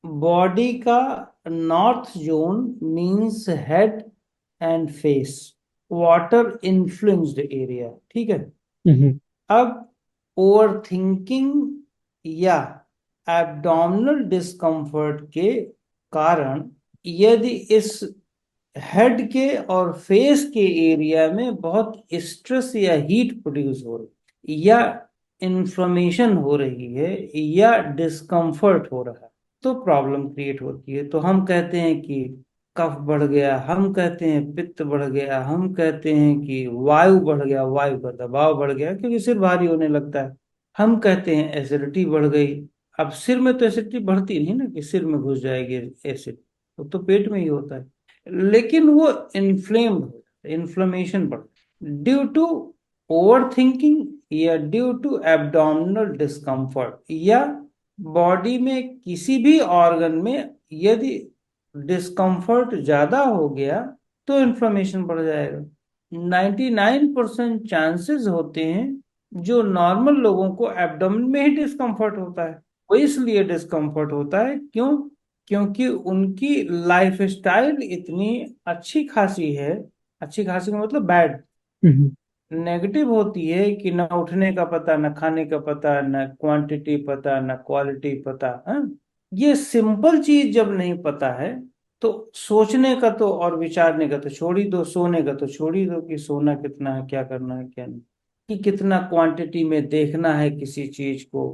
Body का north zone means head and face, water influenced area, ठीक है। हम्म। अब ओवर थिंकिंग या एब्डोमिनल डिस्कम्फर्ट के कारण यदि इस हेड के और फेस के एरिया में बहुत स्ट्रेस या हीट प्रोड्यूस हो रही या इन्फ्लेमेशन हो रही है या डिस्कम्फर्ट हो रहा है, तो प्रॉब्लम क्रिएट होती है। तो हम कहते हैं कि कफ बढ़ गया, हम कहते हैं पित्त बढ़ गया, हम कहते हैं कि वायु बढ़ गया, वायु का दबाव बढ़ गया क्योंकि सिर भारी होने लगता है। हम कहते हैं एसिडिटी बढ़ गई। अब सिर में तो एसिडिटी बढ़ती नहीं ना कि सिर में घुस जाएगी एसिड, वो तो पेट में ही होता है। लेकिन वो इन्फ्लेम्ड हो, इन्फ्लेमेशन बढ़ ड्यू टू ओवर थिंकिंग या ड्यू टू एब्डोमिनल डिस्कम्फर्ट या बॉडी में किसी भी ऑर्गन में यदि डिस्कम्फर्ट ज्यादा हो गया तो इन्फ्लेमेशन बढ़ जाएगा। 99% चांसेस होते हैं जो नॉर्मल लोगों को एब्डोमेन में ही डिस्कम्फर्ट होता है। वो इसलिए डिस्कम्फर्ट होता है क्यों? क्योंकि उनकी लाइफ स्टाइल इतनी अच्छी खासी है, अच्छी खासी का मतलब बैड, हम्म। नेगेटिव होती है कि ना उठने का पता, ना खाने का पता, ना क्वांटिटी पता, ना क्वालिटी पता, हाँ। ये सिंपल चीज जब नहीं पता है तो सोचने का तो और विचारने का तो छोड़ ही दो, सोने का तो छोड़ ही दो कि सोना कितना है, क्या करना है, क्या नहीं, कि कितना क्वांटिटी में देखना है किसी चीज को,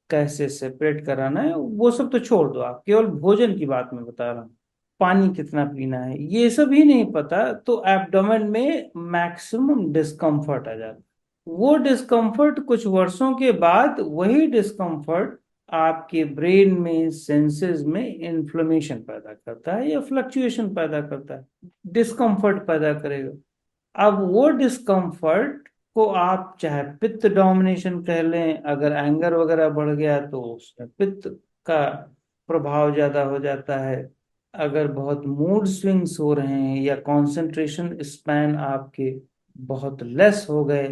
कैसे सेपरेट कराना है, वो सब तो छोड़ दो। आप केवल भोजन की बात में बता रहा हूँ, पानी कितना पीना है, ये सब ही नहीं पता तो एब्डोमेन में मैक्सिमम डिस्कम्फर्ट आ जाता है। वो डिस्कम्फर्ट कुछ वर्षों के बाद वही डिस्कम्फर्ट आपके ब्रेन में, सेंसेस में इन्फ्लेमेशन पैदा करता है या फ्लक्चुएशन पैदा करता है, डिस्कम्फर्ट पैदा करेगा। अब वो डिस्कम्फर्ट को आप चाहे पित्त डोमिनेशन कह लें, अगर एंगर वगैरह बढ़ गया तो उसमें पित्त का प्रभाव ज्यादा हो जाता है। अगर बहुत मूड स्विंग्स हो रहे हैं या कंसंट्रेशन स्पैन आपके बहुत लेस हो गए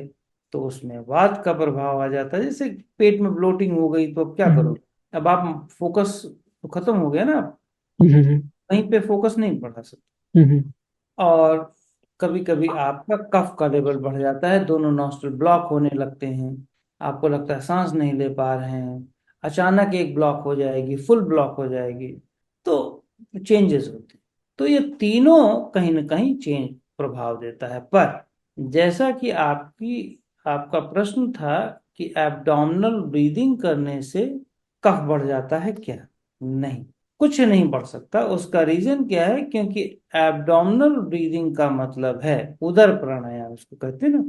तो उसमें वात का प्रभाव आ जाता है। जैसे पेट में ब्लोटिंग हो गई तो अब क्या हम्म। करोगे, अब आप फोकस तो खत्म हो गया ना, आप हम्म। वहीं पे फोकस नहीं बढ़ा सकते। हम्म। और कभी कभी आपका कफ का लेवल बढ़ जाता है, दोनों नॉस्ट्रल ब्लॉक होने लगते हैं, आपको लगता है सांस नहीं ले पा रहे हैं, अचानक एक ब्लॉक हो जाएगी, फुल ब्लॉक हो जाएगी, तो चेंजेस होते हैं। तो ये तीनों कहीं ना कहीं चेंज प्रभाव देता है। पर जैसा कि आपका प्रश्न था कि एब्डोमिनल ब्रीदिंग करने से कफ बढ़ जाता है क्या? नहीं, कुछ नहीं बढ़ सकता। उसका रीजन क्या है? क्योंकि एब्डोमिनल ब्रीदिंग का मतलब है उदर प्राणायाम, इसको कहते हैं ना।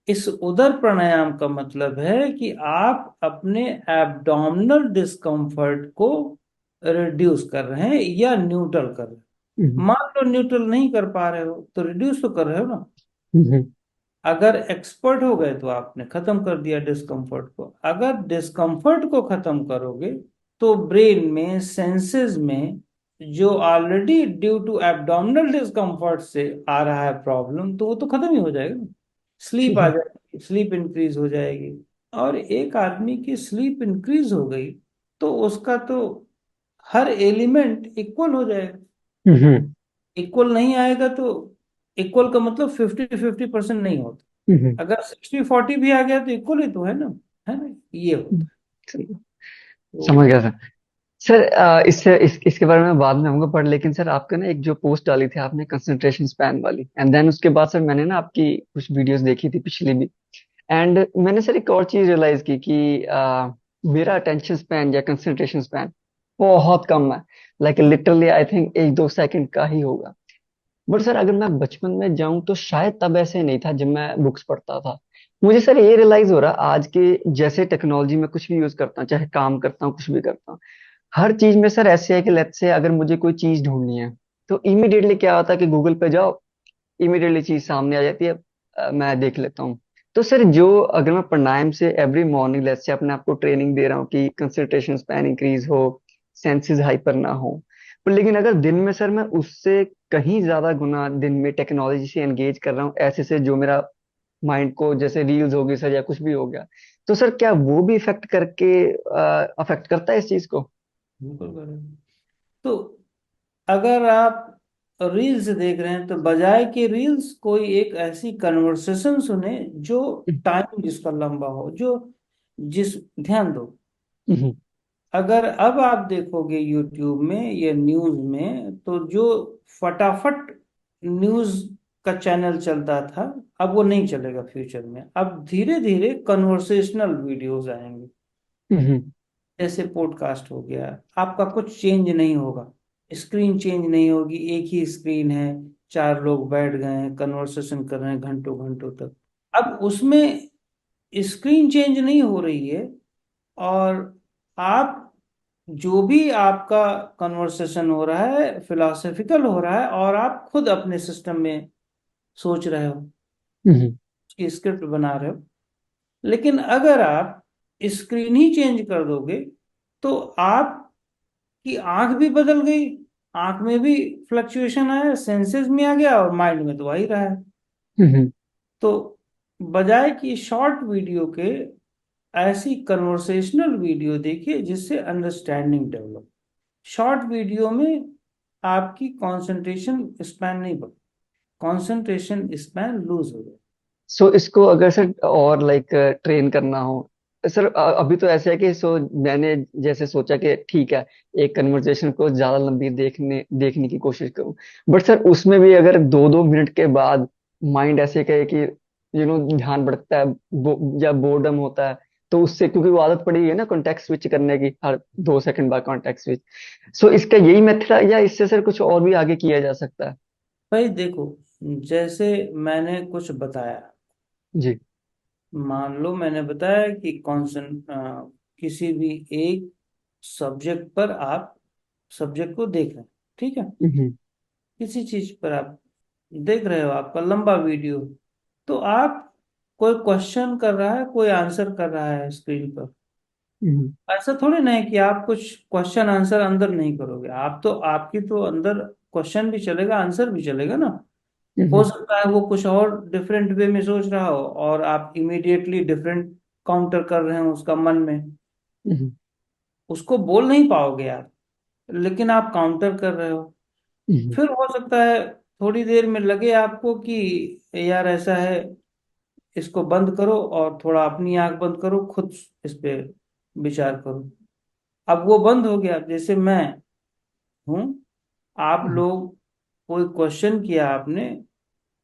इस उदर प्राणायाम का मतलब है कि आप अपने एब्डोमिनल डिस्कम्फर्ट को रिड्यूस कर रहे हैं या न्यूट्रल कर रहे हैं। हम्म। मान लो न्यूट्रल नहीं कर पा रहे हो तो रिड्यूस तो कर रहे हो ना। हम्म। अगर एक्सपर्ट हो गए तो आपने खत्म कर दिया डिस्कम्फर्ट को। अगर डिस्कम्फर्ट को खत्म करोगे तो ब्रेन में, सेंसेस में जो already due to abdominal discomfort से आ रहा है प्रॉब्लम, तो वो तो खत्म ही हो जाएगा ना। स्लीप ठीक आ है। जाएगी, स्लीप इंक्रीज हो जाएगी। और एक आदमी की स्लीप इंक्रीज हो गई तो उसका तो हर एलिमेंट इक्वल हो जाएगा। हम्म। इक्वल नहीं आएगा तो, इक्वल का मतलब 50-50% नहीं होता। हम्म। अगर 60-40 भी आ गया तो इक्वल ही तो है ना, है ना, ये होता है। तो समझ गया सर। सर इसके बारे में बाद में होंगे, पर लेकिन सर आपका ना एक जो पोस्ट डाली थी आपने कंसंट्रेशन स्पैन वाली, एंड देन उसके बाद सर मैंने ना आपकी कुछ वीडियोस देखी थी पिछली भी। एंड मैंने सर एक और चीज रियलाइज की कि मेरा अटेंशन स्पैन या कंसंट्रेशन स्पैन बहुत कम है। Like literally I think 1-2 second का ही होगा। बट सर अगर मैं बचपन में जाऊं तो शायद तब ऐसे नहीं था जब मैं बुक्स पढ़ता था। मुझे सर ये रियलाइज हो रहा आज के जैसे टेक्नोलॉजी में कुछ भी यूज करता हूँ, चाहे काम करता हूँ कुछ भी करता हूँ, हर चीज में सर ऐसे है कि लेट्स से अगर मुझे कोई चीज ढूंढनी है तो इमीडिएटली क्या होता है कि गूगल पे जाओ, इमीडिएटली चीज सामने आ जाती है। मैं देख लेता हूँ। तो सर जो अगर मैं प्राणायाम से एवरी मॉर्निंग लेट्स से अपने आप को ट्रेनिंग दे रहा हूँ कि कंसंट्रेशन स्पैन इंक्रीज हो, सेंसेस हाइपर ना हो, पर लेकिन अगर दिन में सर मैं उससे कहीं ज्यादा गुना दिन में टेक्नोलॉजी से एंगेज कर रहा हूँ ऐसे से जो मेरा माइंड को जैसे रील्स हो गई सर या कुछ भी हो गया, तो सर क्या वो भी इफेक्ट करके अफेक्ट करता है इस चीज को? बिल्कुल करें। तो अगर आप रील्स देख रहे हैं तो बजाय कि रील्स कोई एक ऐसी कन्वर्सेशन सुने जो टाइम जिसका लंबा हो, जो जिस ध्यान दो। हम्म। अगर अब आप देखोगे यूट्यूब में या न्यूज में, तो जो फटाफट न्यूज का चैनल चलता था, अब वो नहीं चलेगा फ्यूचर में। अब धीरे धीरे कन्वर्सेशनल वीडियोस आएंगे, हम्म। जैसे पॉडकास्ट हो गया। आपका कुछ चेंज नहीं होगा, स्क्रीन चेंज नहीं होगी, एक ही स्क्रीन है, चार लोग बैठ गए हैं, कन्वर्सेशन कर रहे हैं घंटों घंटों तक। अब उसमें स्क्रीन चेंज नहीं हो रही है, और आप जो भी आपका कन्वर्सेशन हो रहा है फिलोसफिकल हो रहा है, और आप खुद अपने सिस्टम में सोच रहे हो, हम्म। उसकी स्क्रिप्ट बना रहे हो। लेकिन अगर आप स्क्रीन ही चेंज कर दोगे, तो आपकी आंख भी बदल गई, आंख में भी फ्लक्चुएशन आया, सेंसेस में आ गया, और माइंड में तो आ ही रहा है। हम्म। तो बजाय कि शॉर्ट वीडियो के, ऐसी कन्वर्सेशनल वीडियो देखिए जिससे अंडरस्टैंडिंग डेवलप। शॉर्ट वीडियो में आपकी कंसंट्रेशन स्पैन नहीं बढ़, कंसंट्रेशन स्पैन लूज हो जाए। सो इसको अगर सर और लाइक ट्रेन करना हो, सर अभी तो ऐसा है कि मैंने जैसे सोचा कि ठीक है, एक कन्वर्सेशन को ज्यादा लंबी देखने देखने की कोशिश करूं। बट सर उसमें भी अगर 2-2 मिनट के बाद माइंड ऐसे कहे कि ध्यान भटकता है, या बोर्डम होता है, तो उससे, क्योंकि वो आदत पड़ी है ना कॉन्टेक्स्ट स्विच करने की, हर 2 सेकंड बाद कॉन्टेक्स्ट स्विच। सो इसका यही मेथड है, या इससे सर कुछ और भी आगे किया जा सकता है? भाई देखो, जैसे मैंने कुछ बताया, जी। मान लो मैंने बताया कि किसी भी एक सब्जेक्ट पर आप सब्जेक्ट को देख रहे हैं, ठीक है, हम्म। किसी चीज पर आप देख रहे हो, आपका लंबा वीडियो, तो आप, कोई क्वेश्चन कर रहा है, कोई आंसर कर रहा है स्क्रीन पर। हम्म। ऐसा थोड़ी ना है कि आप कुछ क्वेश्चन आंसर अंदर नहीं करोगे, आप तो, आपकी तो अंदर क्वेश्चन भी चलेगा, आंसर भी चलेगा ना। हो हम्म। सकता है वो कुछ और डिफरेंट वे में सोच रहा हो, और आप इमीडिएटली डिफरेंट काउंटर कर रहे हो उसका मन में। हम्म। उसको बोल नहीं पाओगे आप, लेकिन आप काउंटर कर रहे हो। हम्म। फिर हो सकता है थोड़ी देर में लगे आपको कि यार ऐसा है, इसको बंद करो और थोड़ा अपनी आंख बंद करो, खुद इस पे विचार करो। अब वो बंद हो गया, जैसे मैं हूं, आप हम्म। लोग, कोई क्वेश्चन किया आपने,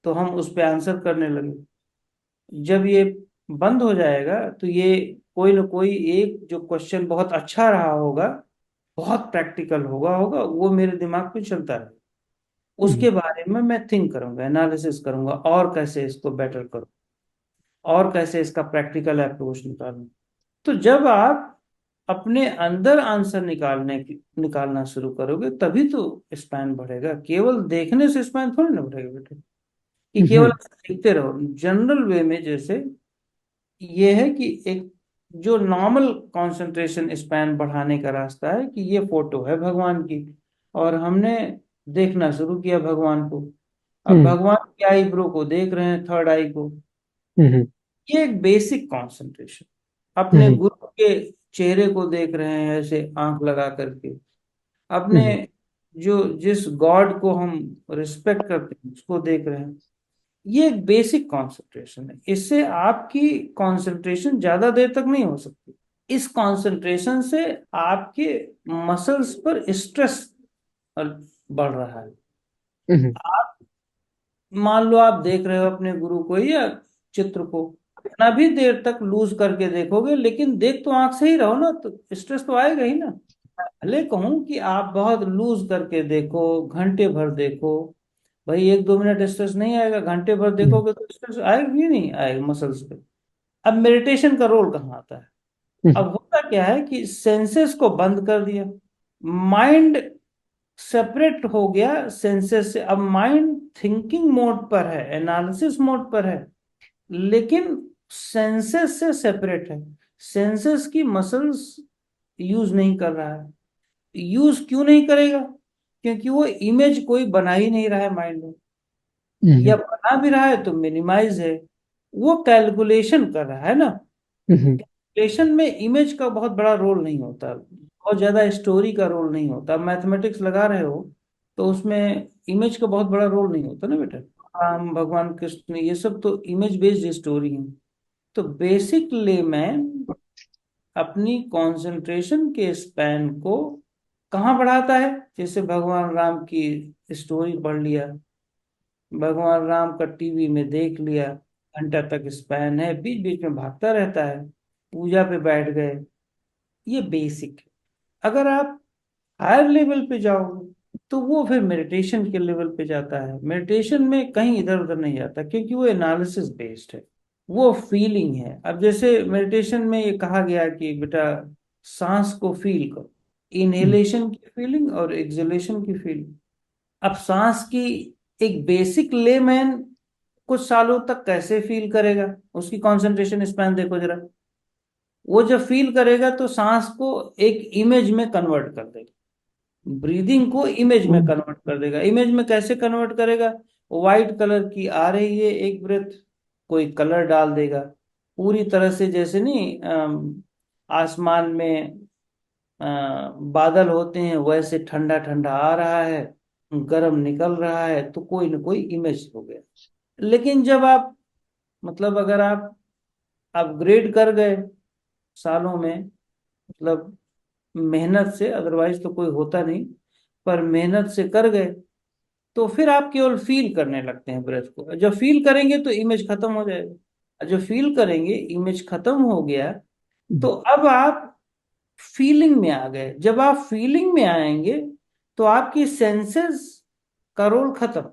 तो हम उस पे आंसर करने लगे। जब ये बंद हो जाएगा, तो ये कोई ना कोई एक जो क्वेश्चन बहुत अच्छा रहा होगा, बहुत प्रैक्टिकल होगा वो मेरे दिमाग में चलता रहे। हम्म। उसके बारे में मैं थिंक करूंगा, एनालिसिस करूंगा, और कैसे इसको बेटर करूं, और कैसे इसका प्रैक्टिकल अप्रोच निकालूं। तो जब आप अपने अंदर आंसर निकालना शुरू करोगे, तभी तो स्पैन बढ़ेगा। केवल देखने से स्पैन थोड़ी ना बढ़ेगा बेटे, कि केवल हम्म। देखते रहो जनरल वे में। जैसे ये है कि एक जो नॉर्मल कंसंट्रेशन स्पैन बढ़ाने का रास्ता है, कि ये फोटो है भगवान की, और हमने देखना शुरू किया भगवान को। अब हम्म। भगवान की आईब्रो को देख रहे हैं, थर्ड आई को। हम्म। ये एक बेसिक कंसंट्रेशन। अपने हम्म। गुरु के चेहरे को देख रहे हैं ऐसे आंख लगा करके। अपने हम्म। जो जिस गॉड को हम रिस्पेक्ट करते हैं उसको देख रहे हैं। ये एक बेसिक कंसंट्रेशन है, इससे आपकी कंसंट्रेशन ज्यादा देर तक नहीं हो सकती। इस कंसंट्रेशन से आपके मसल्स पर स्ट्रेस बढ़ रहा है। हम्म। आप, मान लो आप देख रहे हो अपने गुरु को या चित्र को, कितना भी देर तक लूज करके देखोगे, लेकिन देख तो आंख से ही रहो ना, तो स्ट्रेस तो आएगा ही ना। भले कहूं कि आप बहुत लूज करके देखो, घंटे भर देखो, भाई 1-2 मिनट स्ट्रेस नहीं आएगा, घंटे भर हम्म। देखोगे तो स्ट्रेस आएगा ही नहीं आएगा मसल्स पे। अब मेडिटेशन का रोल कहाँ आता है? हम्म। अब होता क्या है कि सेंसेस को बंद कर दिया, माइंड सेपरेट हो गया सेंसेस से। अब माइंड थिंकिंग मोड पर है, एनालिसिस मोड पर है, लेकिन सेंसेस से सेपरेट है। सेंसेस की मसल्स यूज नहीं कर रहा है। यूज क्यों नहीं करेगा? क्योंकि वो इमेज कोई बना ही नहीं रहा है माइंड में, या हम्म। बना भी रहा है तो मिनिमाइज है। वो कैलकुलेशन कर रहा है ना। हम्म। कैलकुलेशन में इमेज का बहुत बड़ा रोल नहीं होता। बहुत ज्यादा स्टोरी का रोल नहीं होता। मैथमेटिक्स लगा रहे हो तो उसमें इमेज का बहुत बड़ा रोल नहीं होता ना बेटा। राम, भगवान कृष्ण, ये सब तो इमेज बेस्ड स्टोरी है। तो बेसिकली मैं अपनी कंसंट्रेशन के स्पैन को कहाँ बढ़ाता है? जैसे भगवान राम की स्टोरी पढ़ लिया, भगवान राम का टीवी में देख लिया, घंटा तक स्पैन है, बीच बीच में भागता रहता है, पूजा पे बैठ गए, ये बेसिक। अगर आप हायर लेवल पे जाओगे तो वो फिर मेडिटेशन के लेवल पे जाता है। मेडिटेशन में कहीं इधर उधर नहीं जाता, क्योंकि वो एनालिसिस बेस्ड है, वो फीलिंग है। अब जैसे मेडिटेशन में ये कहा गया कि बेटा सांस को फील करो, हम्म, इनहेलेशन की फीलिंग और एक्सहेलेशन की फीलिंग। अब सांस की एक बेसिक लेमैन कुछ सालों तक कैसे फील करेगा? उसकी कंसंट्रेशन स्पैन देखो जरा। वो जब फील करेगा तो सांस को एक इमेज में कन्वर्ट कर देगा, ब्रीदिंग को इमेज में कन्वर्ट कर देगा। इमेज में कैसे कन्वर्ट करेगा? व्हाइट कलर की आ रही है एक ब्रेथ, कोई कलर डाल देगा पूरी तरह से, जैसे नहीं आसमान में बादल होते हैं वैसे, ठंडा ठंडा आ रहा है, गर्म निकल रहा है, तो कोई ना कोई इमेज हो गया। लेकिन जब आप, मतलब अगर आप अपग्रेड कर गए सालों में, मतलब मेहनत से, अदरवाइज तो कोई होता नहीं, पर मेहनत से कर गए, तो फिर आप केवल फील करने लगते हैं ब्रेथ को। जब फील करेंगे तो इमेज खत्म हो जाएगा, और जब फील करेंगे इमेज खत्म हो गया, तो अब आप फीलिंग में आ गए। जब आप फीलिंग में आएंगे तो आपकी सेंसेस का रोल खत्म।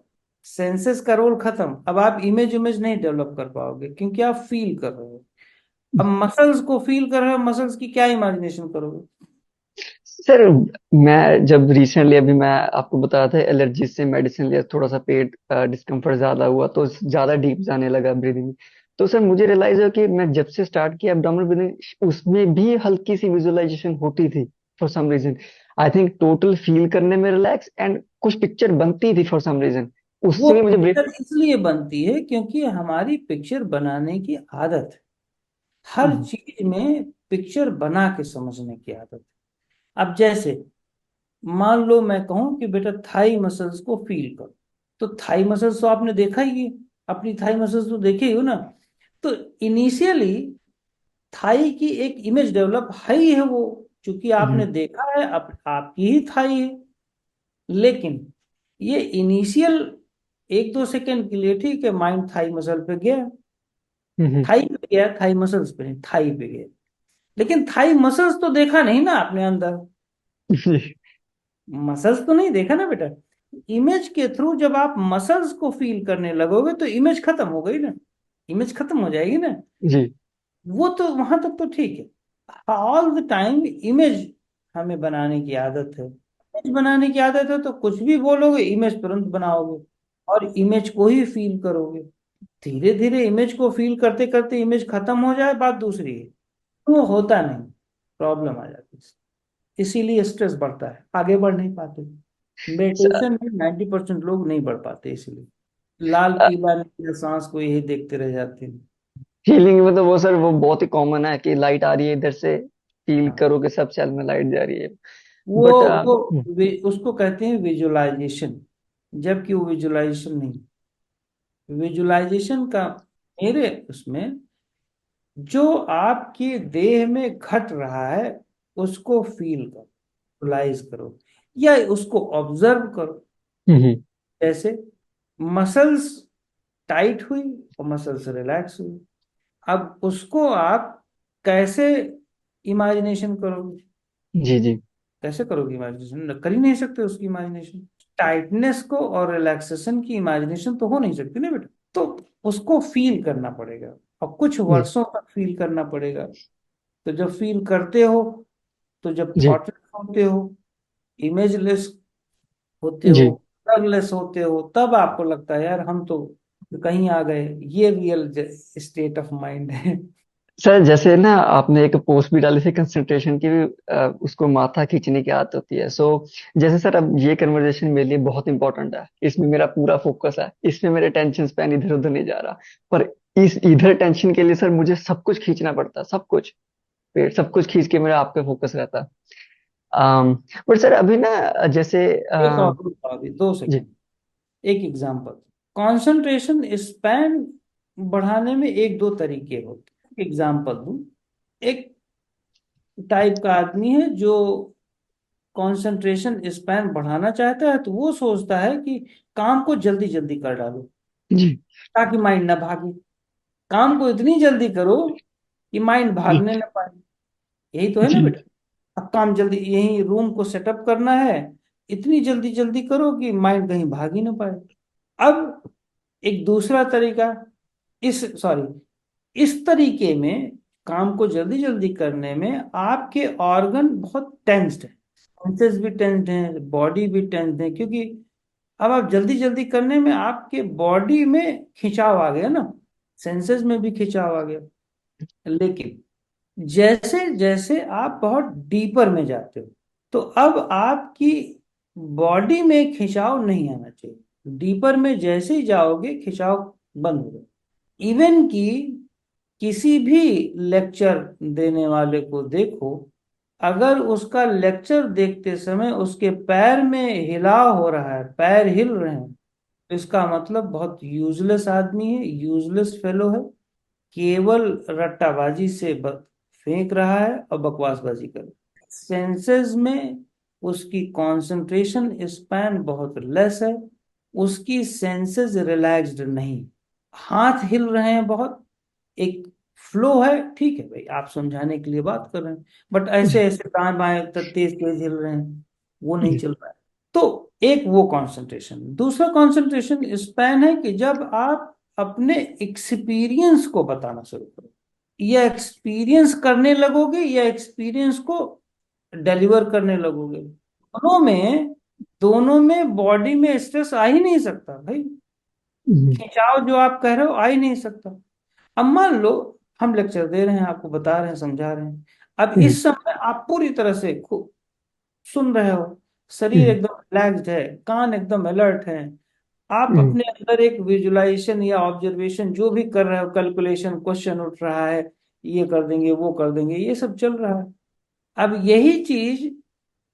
सेंसेस का रोल खत्म, अब आप इमेज इमेज नहीं डेवलप कर पाओगे, क्योंकि आप फील कर रहे हो। अब मसल्स को फील कर रहे हो, मसल्स की क्या इमेजिनेशन करोगे? सर मैं जब रिसेंटली अभी मैं आपको बताया था एलर्जी से मेडिसिन लिया, थोड़ा सा पेट डिस्कम्फर्ट ज्यादा हुआ तो ज्यादा डीप जाने लगा ब्रीदिंग। तो सर मुझे रियलाइज हुआ कि मैं जब से स्टार्ट किया एब्डोमिनल ब्रीदिंग उसमें भी हल्की सी विजुअलाइजेशन होती थी for some reason. I think total feel करने में रिलैक्स एंड कुछ पिक्चर बनती थी फॉर सम रीजन, वो उससे भी मुझे पिक्चर इसलिए बनती है क्योंकि हमारी पिक्चर बनाने की आदत है। हर ब्रीथ। चीज में पिक्चर बना के समझने की आदत है। अब जैसे मान लो मैं कहूं कि बेटा थाई मसल्स को फील करो, तो थाई मसल्स तो आपने देखा ही है, अपनी थाई मसल्स तो देखे ही हो ना। तो इनिशियली थाई की एक इमेज डेवलप है ही है वो, क्योंकि आपने देखा है, आपकी ही थाई है। लेकिन ये इनिशियल 1-2 सेकेंड के लिए ठीक है, माइंड थाई मसल पे गया, थाई पे गया, थाई मसल्स पे नहीं, थाई पे गया। लेकिन थाई मसल्स तो देखा नहीं ना आपने अंदर, मसल्स तो नहीं देखा ना बेटा। इमेज के थ्रू जब आप मसल्स को फील करने लगोगे तो इमेज खत्म हो गई ना, इमेज खत्म हो जाएगी ना। जी वो तो वहां तक तो ठीक है। ऑल द टाइम इमेज हमें बनाने की आदत है। इमेज बनाने की आदत है तो कुछ भी बोलोगे इमेज तुरंत बनाओगे, और इमेज को ही फील करोगे। धीरे धीरे इमेज को फील करते करते इमेज खत्म हो जाए, बात दूसरी है। वो होता नहीं, प्रॉब्लम आ जाती है। इसीलिए स्ट्रेस बढ़ता है, आगे बढ़ नहीं पाते। सर। मेडिटेशन में 90% लोग नहीं बढ़ पाते, इसीलिए लाल पीला नीला सांस को यही देखते रह जाते हैं। हीलिंग में तो वो सर वो बहुत ही कॉमन है कि लाइट आ रही है इधर से, फील हाँ, करो कि सब सेल में लाइट जा रही है। वो बट वो उसको कहते हैं विजुअलाइजेशन, जबकि वो विजुअलाइजेशन नहीं। विजुअलाइजेशन का मेरे उसमें, जो आपके देह में घट रहा है उसको फील करो, विजुअलाइज करो, या उसको ऑब्जर्व करो। जैसे मसल्स टाइट हुई और मसल्स रिलैक्स हुई, अब उसको आप कैसे इमेजिनेशन करोगे? जी जी कैसे करोगे इमेजिनेशन? कर ही नहीं सकते उसकी इमेजिनेशन। टाइटनेस को और रिलैक्सेशन की इमेजिनेशन तो हो नहीं सकती ना बेटा। तो उसको फील करना पड़ेगा, और कुछ जी वर्षों तक फील करना पड़ेगा। तो जब फील करते हो, तो जब जी थॉटलेस होते हो, इमेजलेस होते हो, जी कलरलेस होते हो, तब आपको लगता है यार हम तो कहीं आ गए, ये रियल स्टेट ऑफ माइंड है। सर जैसे ना आपने एक पोस्ट भी डाली थी कंसंट्रेशन की भी, उसको माथा खींचने की आदत होती है। सो जैसे सर अब ये कन्वर्सेशन मेरे लिए बहुत इंपॉर्टेंट है, इसमें मेरा पूरा फोकस है, इसमें मेरे टेंशन स्पैन इधर उधर नहीं जा रहा। पर इस इधर टेंशन के लिए सर मुझे सब कुछ खींचना पड़ता है, सब कुछ पेट सब कुछ खींच के मेरा आप पे फोकस रहता है। बट सर अभी ना जैसे एक और अभी 2 सेकंड, जी एक एग्जांपल। कंसंट्रेशन स्पैन बढ़ाने में एक दो तरीके होते हैं, एग्जांपल दूं। एक टाइप का आदमी है जो कंसंट्रेशन स्पैन बढ़ाना चाहता है, तो वो सोचता है कि काम को जल्दी जल्दी कर डालो जी ताकि माइंड ना भागे। काम को इतनी जल्दी करो कि माइंड जी भागने ना पाए। यही तो है ना जी बेटा। अब काम जल्दी, यही रूम को सेटअप करना है, इतनी जल्दी जल्दी करो कि माइंड कहीं भाग ही ना पाए। अब एक दूसरा तरीका, इस सॉरी इस तरीके में काम को जल्दी जल्दी करने में आपके ऑर्गन बहुत टेंस्ड है, सेंसेस भी टेंस्ड हैं, बॉडी भी टेंस्ड है, क्योंकि अब आप जल्दी जल्दी करने में आपके बॉडी में खिंचाव आ गया ना, सेंसेस में भी खिंचाव आ गया। लेकिन जैसे जैसे आप बहुत डीपर में जाते हो, तो अब आपकी बॉडी में खिंचाव नहीं आना चाहिए। डीपर में जैसे ही जाओगे खिंचाव बंद हो जाए। इवन कि किसी भी लेक्चर देने वाले को देखो, अगर उसका लेक्चर देखते समय उसके पैर में हिलाव हो रहा है, पैर हिल रहे हैं, तो इसका मतलब बहुत यूजलेस आदमी है, यूजलेस फेलो है, केवल रट्टाबाजी से फेंक रहा है और बकवासबाजी कर रहा है। सेंसेस में उसकी कंसंट्रेशन स्पैन बहुत लेस है, उसकी सेंसेस रिलैक्स्ड नहीं। हाथ हिल रहे हैं बहुत, एक फ्लो है, ठीक है भाई, आप समझाने के लिए बात कर रहे हैं, बट ऐसे जी ऐसे दाएं बाएं तेज तेज हिल रहे हैं, वो नहीं जी चल रहा है। तो एक वो कंसंट्रेशन। दूसरा कंसंट्रेशन स्पैन है कि जब आप अपने एक्सपीरियंस को बताना शुरू करो, या एक्सपीरियंस करने लगोगे या एक्सपीरियंस को डिलीवर करने लगोगे। दोनों में बॉडी में स्ट्रेस आ ही नहीं सकता भाई। जी खिंचाव जो आप कह रहे हो आ ही नहीं सकता। अब मान लो हम लेक्चर दे रहे हैं, आपको बता रहे हैं, समझा रहे हैं, अब जी इस समय आप पूरी तरह से खूब सुन रहे हो, शरीर जी एकदम रिलैक्स्ड है, कान एकदम अलर्ट है, आप जी अपने अंदर एक विजुलाइजेशन या ऑब्जर्वेशन जो भी कर रहे हो, कैलकुलेशन क्वेश्चन उठ रहा है, ये कर देंगे वो कर देंगे, ये सब चल रहा है। अब यही चीज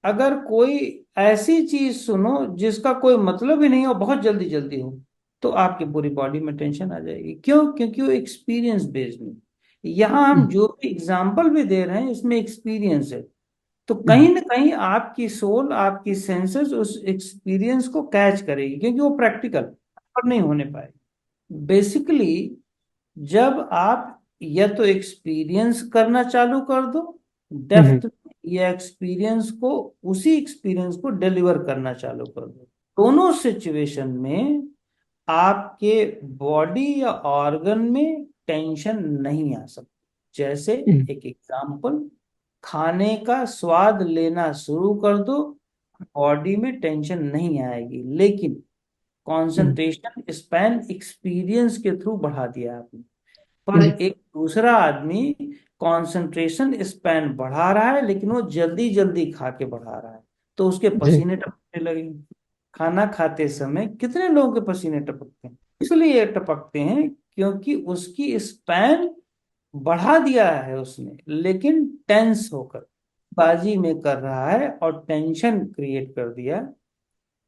अगर कोई ऐसी चीज सुनो जिसका कोई मतलब ही नहीं हो, बहुत जल्दी जल्दी हो, तो आपकी पूरी बॉडी में टेंशन आ जाएगी। क्यों? क्योंकि वो एक्सपीरियंस बेस्ड नहीं। यहाँ हम जो भी एग्जाम्पल भी दे रहे हैं इसमें एक्सपीरियंस है, तो कहीं ना कहीं आपकी सोल, आपकी सेंसेस उस एक्सपीरियंस को कैच करेगी, क्योंकि वो प्रैक्टिकल पर नहीं होने पाएगी। बेसिकली जब आप या तो एक्सपीरियंस करना चालू कर दो जी डेप्थ, या एक्सपीरियंस को, उसी एक्सपीरियंस को डिलीवर करना चालू कर दो, दोनों सिचुएशन में आपके बॉडी या ऑर्गन में टेंशन नहीं आ सकती। जैसे जी एक एग्जांपल, खाने का स्वाद लेना शुरू कर दो, बॉडी में टेंशन नहीं आएगी, लेकिन कंसंट्रेशन स्पैन एक्सपीरियंस के थ्रू बढ़ा दिया आपने। पर जी एक दूसरा आदमी कंसंट्रेशन स्पैन बढ़ा रहा है, लेकिन वो जल्दी जल्दी खा के बढ़ा रहा है, तो उसके जी पसीने टपकने लगेंगे। खाना खाते समय कितने लोगों के पसीने टपकते हैं? इसलिए टपकते हैं क्योंकि उसकी स्पैन बढ़ा दिया है उसने, लेकिन टेंस होकर बाजी में कर रहा है और टेंशन क्रिएट कर दिया,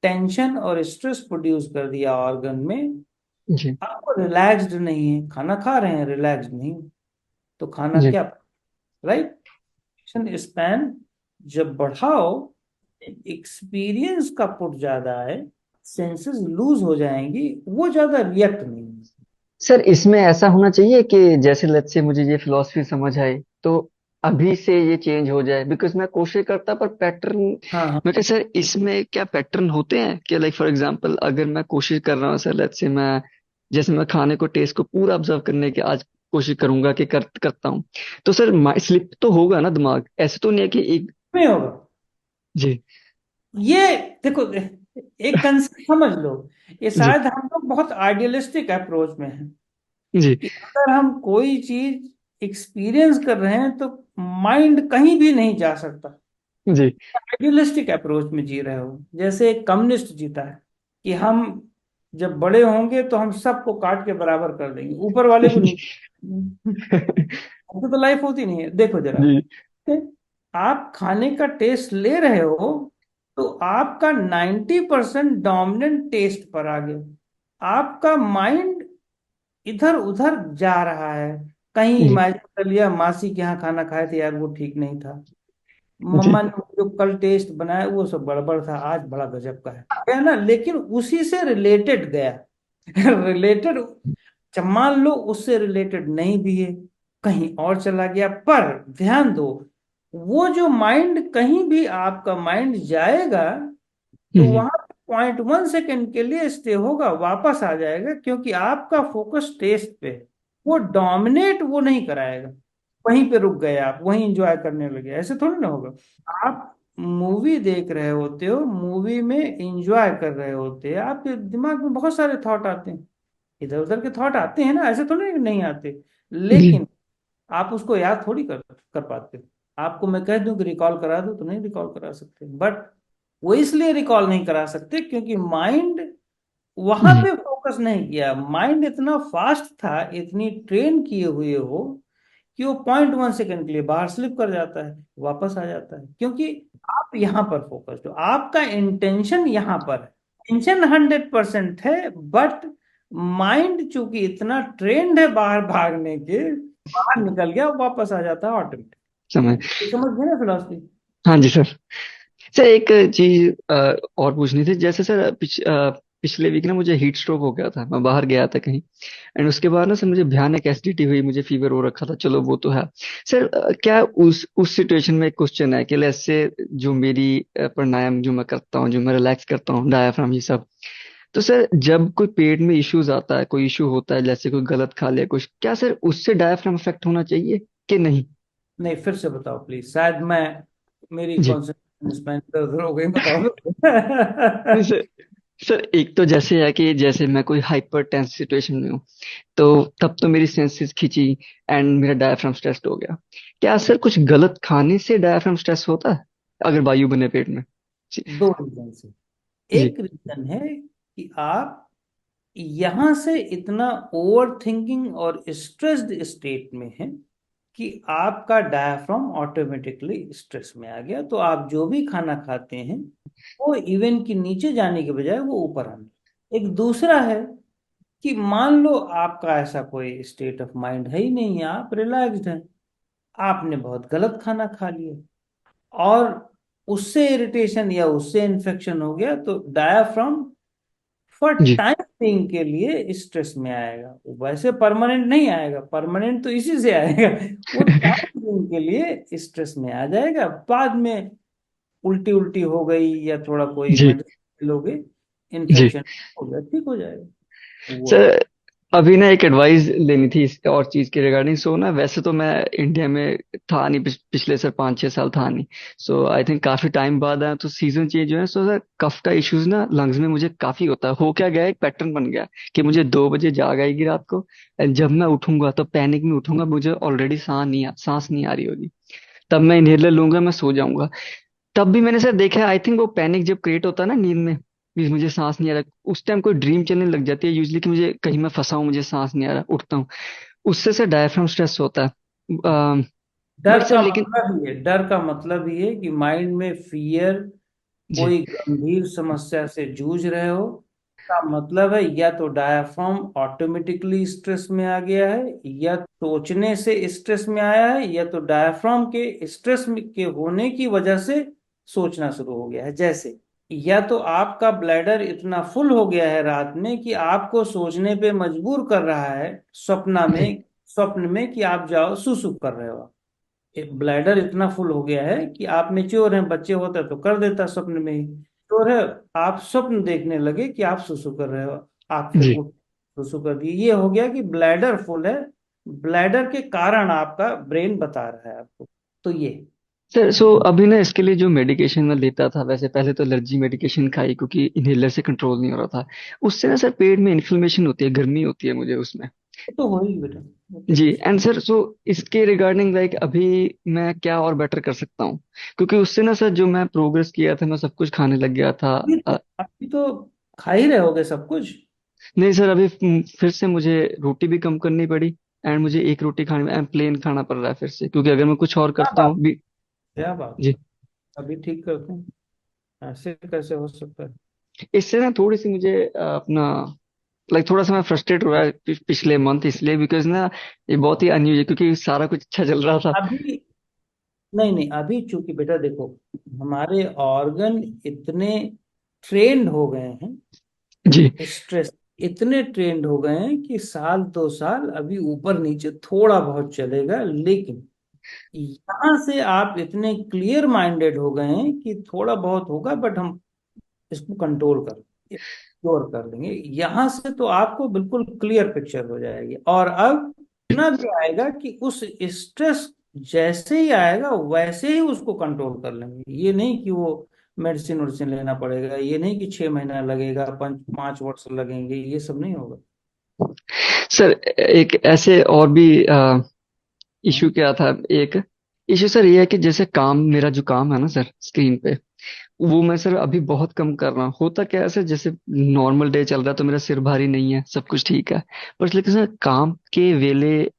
टेंशन और स्ट्रेस प्रोड्यूस कर दिया ऑर्गन में। जी आपको रिलैक्स्ड नहीं है, खाना खा रहे हैं रिलैक्स्ड नहीं, तो खाना जी क्या, राइट? स्पैन जब बढ़ाओ, एक्सपीरियंस का पुट ज्यादा है, सेंसेस लूज हो जाएंगी, वो ज्यादा रिएक्ट नहीं है। सर इसमें ऐसा होना चाहिए कि जैसे लेट्स से मुझे ये फिलॉसफी समझ आए तो अभी से ये चेंज हो जाए, बिकॉज मैं कोशिश करता पर पैटर्न। हाँ हाँ। मैं क्या सर इसमें क्या पैटर्न होते हैं कि लाइक फॉर एग्जांपल अगर मैं कोशिश कर रहा हूँ सर लेट्स से मैं जैसे मैं खाने को टेस्ट को पूरा ऑब्जर्व करने की आज कोशिश करूंगा कि करता हूँ, तो सर स्लिप तो होगा ना दिमाग, ऐसे तो नहीं है कि एक। में होगा जी ये, देखो, एक कंसेप्ट समझ लो। ये जी शायद हम लोग बहुत आइडियलिस्टिक अप्रोच में हैं जी कि अगर हम कोई चीज एक्सपीरियंस कर रहे हैं तो माइंड कहीं भी नहीं जा सकता। जी आइडियलिस्टिक अप्रोच में जी रहे हो, जैसे एक कम्युनिस्ट जीता है कि हम जब बड़े होंगे तो हम सबको काट के बराबर कर देंगे, ऊपर वाले को नीचे। ऐसे तो लाइफ होती नहीं है, देखो जरा। जी आप खाने का टेस्ट ले रहे हो तो आपका 90% डोमिनेंट टेस्ट पर आ गया। आपका माइंड इधर उधर जा रहा है। कहीं जी इमेजिन कर लिया, मासी के यहाँ खाना खाए थे यार, वो ठीक नहीं था। जी मम्मा ने जो कल टेस्ट बनाया वो सब गड़बड़ था, आज बड़ा गजब का है ना। लेकिन उसी से रिलेटेड गया। रिलेटेड, मान लो उससे रिलेटेड नहीं भी है, कहीं और चला गया। पर ध्यान दो, वो जो माइंड, कहीं भी आपका माइंड जाएगा तो हम्म, वहां 0.1 सेकेंड के लिए स्टे होगा, वापस आ जाएगा, क्योंकि आपका फोकस टेस्ट पे है। वो डोमिनेट वो नहीं कराएगा। वहीं पे रुक गए आप, वहीं एंजॉय करने लगे, ऐसे थोड़ी ना होगा। आप मूवी देख रहे होते हो, मूवी में एंजॉय कर रहे होते हैं, आपके दिमाग में बहुत सारे थॉट आते हैं, इधर उधर के थॉट आते हैं ना, ऐसे थोड़ी ना कि नहीं आते। जी लेकिन आप उसको याद थोड़ी कर पाते हो। आपको मैं कह दूं कि रिकॉल करा दो तो नहीं रिकॉल करा सकते। बट वो इसलिए रिकॉल नहीं करा सकते क्योंकि माइंड वहां हम्म, पे फोकस नहीं किया। माइंड इतना फास्ट था, इतनी ट्रेन किए हुए हो कि वो 0.1 सेकेंड के लिए बाहर स्लिप कर जाता है, वापस आ जाता है, क्योंकि आप यहाँ पर फोकस्ड हो, आपका इंटेंशन यहाँ पर है। इंटेंशन 100% है, बट माइंड चूंकि इतना ट्रेंड है बाहर भागने के, बाहर निकल गया, वापस आ जाता है ऑटोमेटिक। समझ। समझ गए ना फिलोसफी? हाँ जी सर। सर एक चीज और पूछनी थी, जैसे सर पिछले वीक ना मुझे हीट स्ट्रोक हो गया था, मैं बाहर गया था कहीं। एंड उसके बाद ना सर मुझे भयानक एसिडिटी हुई, मुझे फीवर हो रखा था, चलो वो तो है। सर क्या उस सिचुएशन में एक क्वेश्चन है कि जैसे जो मेरी प्राणायाम जो मैं करता हूँ, जो मैं रिलैक्स करता हूँ, डायाफ्राम ये सब, तो सर जब कोई पेट में इश्यूज आता है, कोई इशू होता है, जैसे कोई गलत खा लिया कुछ, क्या सर उससे डायाफ्राम अफेक्ट होना चाहिए कि नहीं? नहीं, फिर से बताओ प्लीज, शायद मैं, मेरी जी कॉन्सेंट्रेशन स्पैन इधर उधर हो गई, बताओ। नहीं सर। सर एक तो जैसे है कि जैसे मैं कोई हाइपर टेंस सिचुएशन में हूँ, तो तब तो मेरी सेंसेस खिंची एंड मेरा डायफ्राम स्ट्रेस हो गया। क्या सर कुछ गलत खाने से डायफ्राम स्ट्रेस होता है अगर वायु बने पेट में? जी दो रीजन से। जी एक रीजन है कि आप यहां से इतना ओवर थिंकिंग और स्ट्रेस्ड स्टेट में हैं कि आपका डायफ्राम ऑटोमेटिकली स्ट्रेस में आ गया, तो आप जो भी खाना खाते हैं वो इवन के नीचे जाने के बजाय वो ऊपर आने। एक दूसरा है कि मान लो आपका ऐसा कोई स्टेट ऑफ माइंड है ही नहीं है, आप रिलैक्स्ड हैं, आपने बहुत गलत खाना खा लिया और उससे इरिटेशन या उससे इन्फेक्शन हो गया, तो diaphragm for the time being के लिए स्ट्रेस में आएगा। वो वैसे परमानेंट नहीं आएगा, परमानेंट तो इसी से आएगा। वो टाइम बिंग के लिए स्ट्रेस में आ जाएगा, बाद में उल्टी उल्टी हो गई या थोड़ा कोई जी इमरजेंसी लोगे, जी इन्फेक्शन हो गया, ठीक हो जाएगा वो। सर अभी ना एक एडवाइस लेनी थी इस और चीज के रिगार्डिंग। सो ना वैसे तो मैं इंडिया में था नहीं, पिछले सर 5-6 साल था नहीं। सो आई थिंक काफी टाइम बाद आया, तो सीजन चेंज हुआ है। सो सर कफ का इश्यूज ना लंग्स में मुझे काफी होता है। हो क्या गया, एक पैटर्न बन गया कि मुझे 2 बजे जाग आएगी रात को, and जब मैं उठूंगा तो पैनिक में उठूंगा, मुझे ऑलरेडी सांस नहीं आ रही होगी। तब मैं इनहेलर लूंगा, मैं सो जाऊंगा। तब भी मैंने सर देखा है, आई थिंक वो पैनिक जब क्रिएट होता है ना नींद में, भी मुझे सांस नहीं आ रहा, उस टाइम कोई ड्रीम चलने लग जाती है यूजली कि मुझे कहीं मैं फंसा हूं, मुझे सांस नहीं आ रहा, उठता हूँ। उससे सर डायफ्राम स्ट्रेस होता है। बट डर सर का लेकिन मतलब ये, डर का मतलब ये कि माइंड में फियर, जी कोई गंभीर समस्या से जूझ रहे हो, का मतलब है या तो डायाफ्राम ऑटोमेटिकली स्ट्रेस में आ गया है, या सोचने से स्ट्रेस में आया है, या तो डायाफ्राम के स्ट्रेस के होने की वजह से सोचना शुरू हो गया है। जैसे, या तो आपका ब्लैडर इतना फुल हो गया है रात में कि आपको सोचने पे मजबूर कर रहा है, जी स्वप्न में कि आप जाओ सुसु कर रहे हो। एक ब्लैडर इतना फुल हो गया है कि आप मेच्योर हैं, बच्चे होता तो कर देता स्वप्न में ही, तो है, आप स्वप्न देखने लगे कि आप सुसु कर रहे हो, आप फिर जी उठ सुसु कर दिए, ये हो गया कि ब्लैडर फुल है। ब्लैडर के कारण आपका ब्रेन बता रहा है आपको। तो ये, सर। सो अभी ना इसके लिए जो मेडिकेशन मैं लेता था, वैसे पहले तो एलर्जी मेडिकेशन खाई क्योंकि इनहेलर से कंट्रोल नहीं हो रहा था। उससे ना सर पेट में इन्फ्लेमेशन होती है, गर्मी होती है मुझे उसमें। वो तो हो ही बेटा, वो तो जी कुछ एंड सर सो इसके रिगार्डिंग अभी मैं क्या और बेटर कर सकता हूँ? क्योंकि उससे ना सर जो मैं प्रोग्रेस किया था, मैं सब कुछ खाने लग गया था। अभी तो खा ही रहे होगे सब कुछ। नहीं सर अभी फिर से मुझे रोटी भी कम करनी पड़ी। एंड मुझे एक रोटी खाने में प्लेन खाना पड़ रहा है फिर से, क्योंकि अगर मैं कुछ और क्या करता बात हूँ भी। क्या बात जी। है, अभी ठीक करते हैं? ऐसे कैसे हो सकता है? इससे ना थोड़ी सी मुझे अपना थोड़ा सा मैं फ्रस्ट्रेट हुआ है पिछले मंथ, इसलिए बिकॉज ना ये बहुत ही अनयूज है, क्योंकि सारा कुछ अच्छा चल रहा था। अभी नहीं नहीं, अभी चूंकि बेटा देखो, हमारे ऑर्गन इतने ट्रेंड हो गए हैं, जी। स्ट्रेस इतने ट्रेंड हो गए हैं कि साल 2 साल अभी ऊपर नीचे थोड़ा बहुत चलेगा, लेकिन यहाँ से आप इतने क्लियर माइंडेड हो गए हैं कि थोड़ा बहुत होगा बट हम इसको कंट्रोल कर इग्नोर कर लेंगे। यहाँ से तो आपको बिल्कुल क्लियर पिक्चर हो जाएगी, और अब इतना भी आएगा कि उस स्ट्रेस जैसे ही आएगा वैसे ही उसको कंट्रोल कर लेंगे। ये नहीं कि वो मेडिसिन वेडिसिन लेना पड़ेगा, ये नहीं कि 6 महीना लगेगा, 5 5 वर्ष लगेंगे, ये सब नहीं होगा। सर एक ऐसे और भी इशू हम्म। क्या था, एक इशू सर ये है कि जैसे काम, मेरा जो काम है ना सर स्क्रीन पे, वो मैं सर अभी बहुत कम कर रहा हूँ। होता क्या है सर, जैसे नॉर्मल डे चल रहा है तो मेरा सिर भारी नहीं है, सब कुछ ठीक है। पर लेकिन सर काम के वेले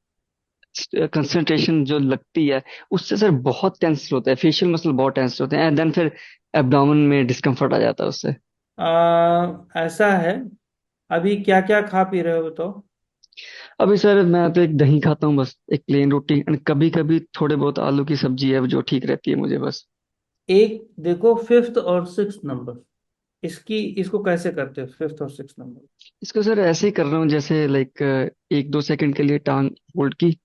कंसंट्रेशन जो लगती है, उससे सर बहुत टेंस होता है, फेशियल मसल बहुत टेंस होते हैं, एंड देन फिर एब्डोमेन में डिस्कम्फर्ट आ जाता है उससे। ऐसा है। अभी क्या क्या खा पी रहे हो बताओ? अभी सर मैं तो एक दही खाता हूँ बस, एक प्लेन रोटी, एंड कभी कभी थोड़े बहुत आलू की सब्जी है जो ठीक रहती है मुझे बस। एक देखो, फिफ्थ और सिक्स नंबर, इसको कैसे करते हो, फिफ्थ और सिक्स नंबर? इसको सर ऐसे ही कर रहा हूँ, जैसे 1 2 सेकंड के लिए टांग होल्ड की,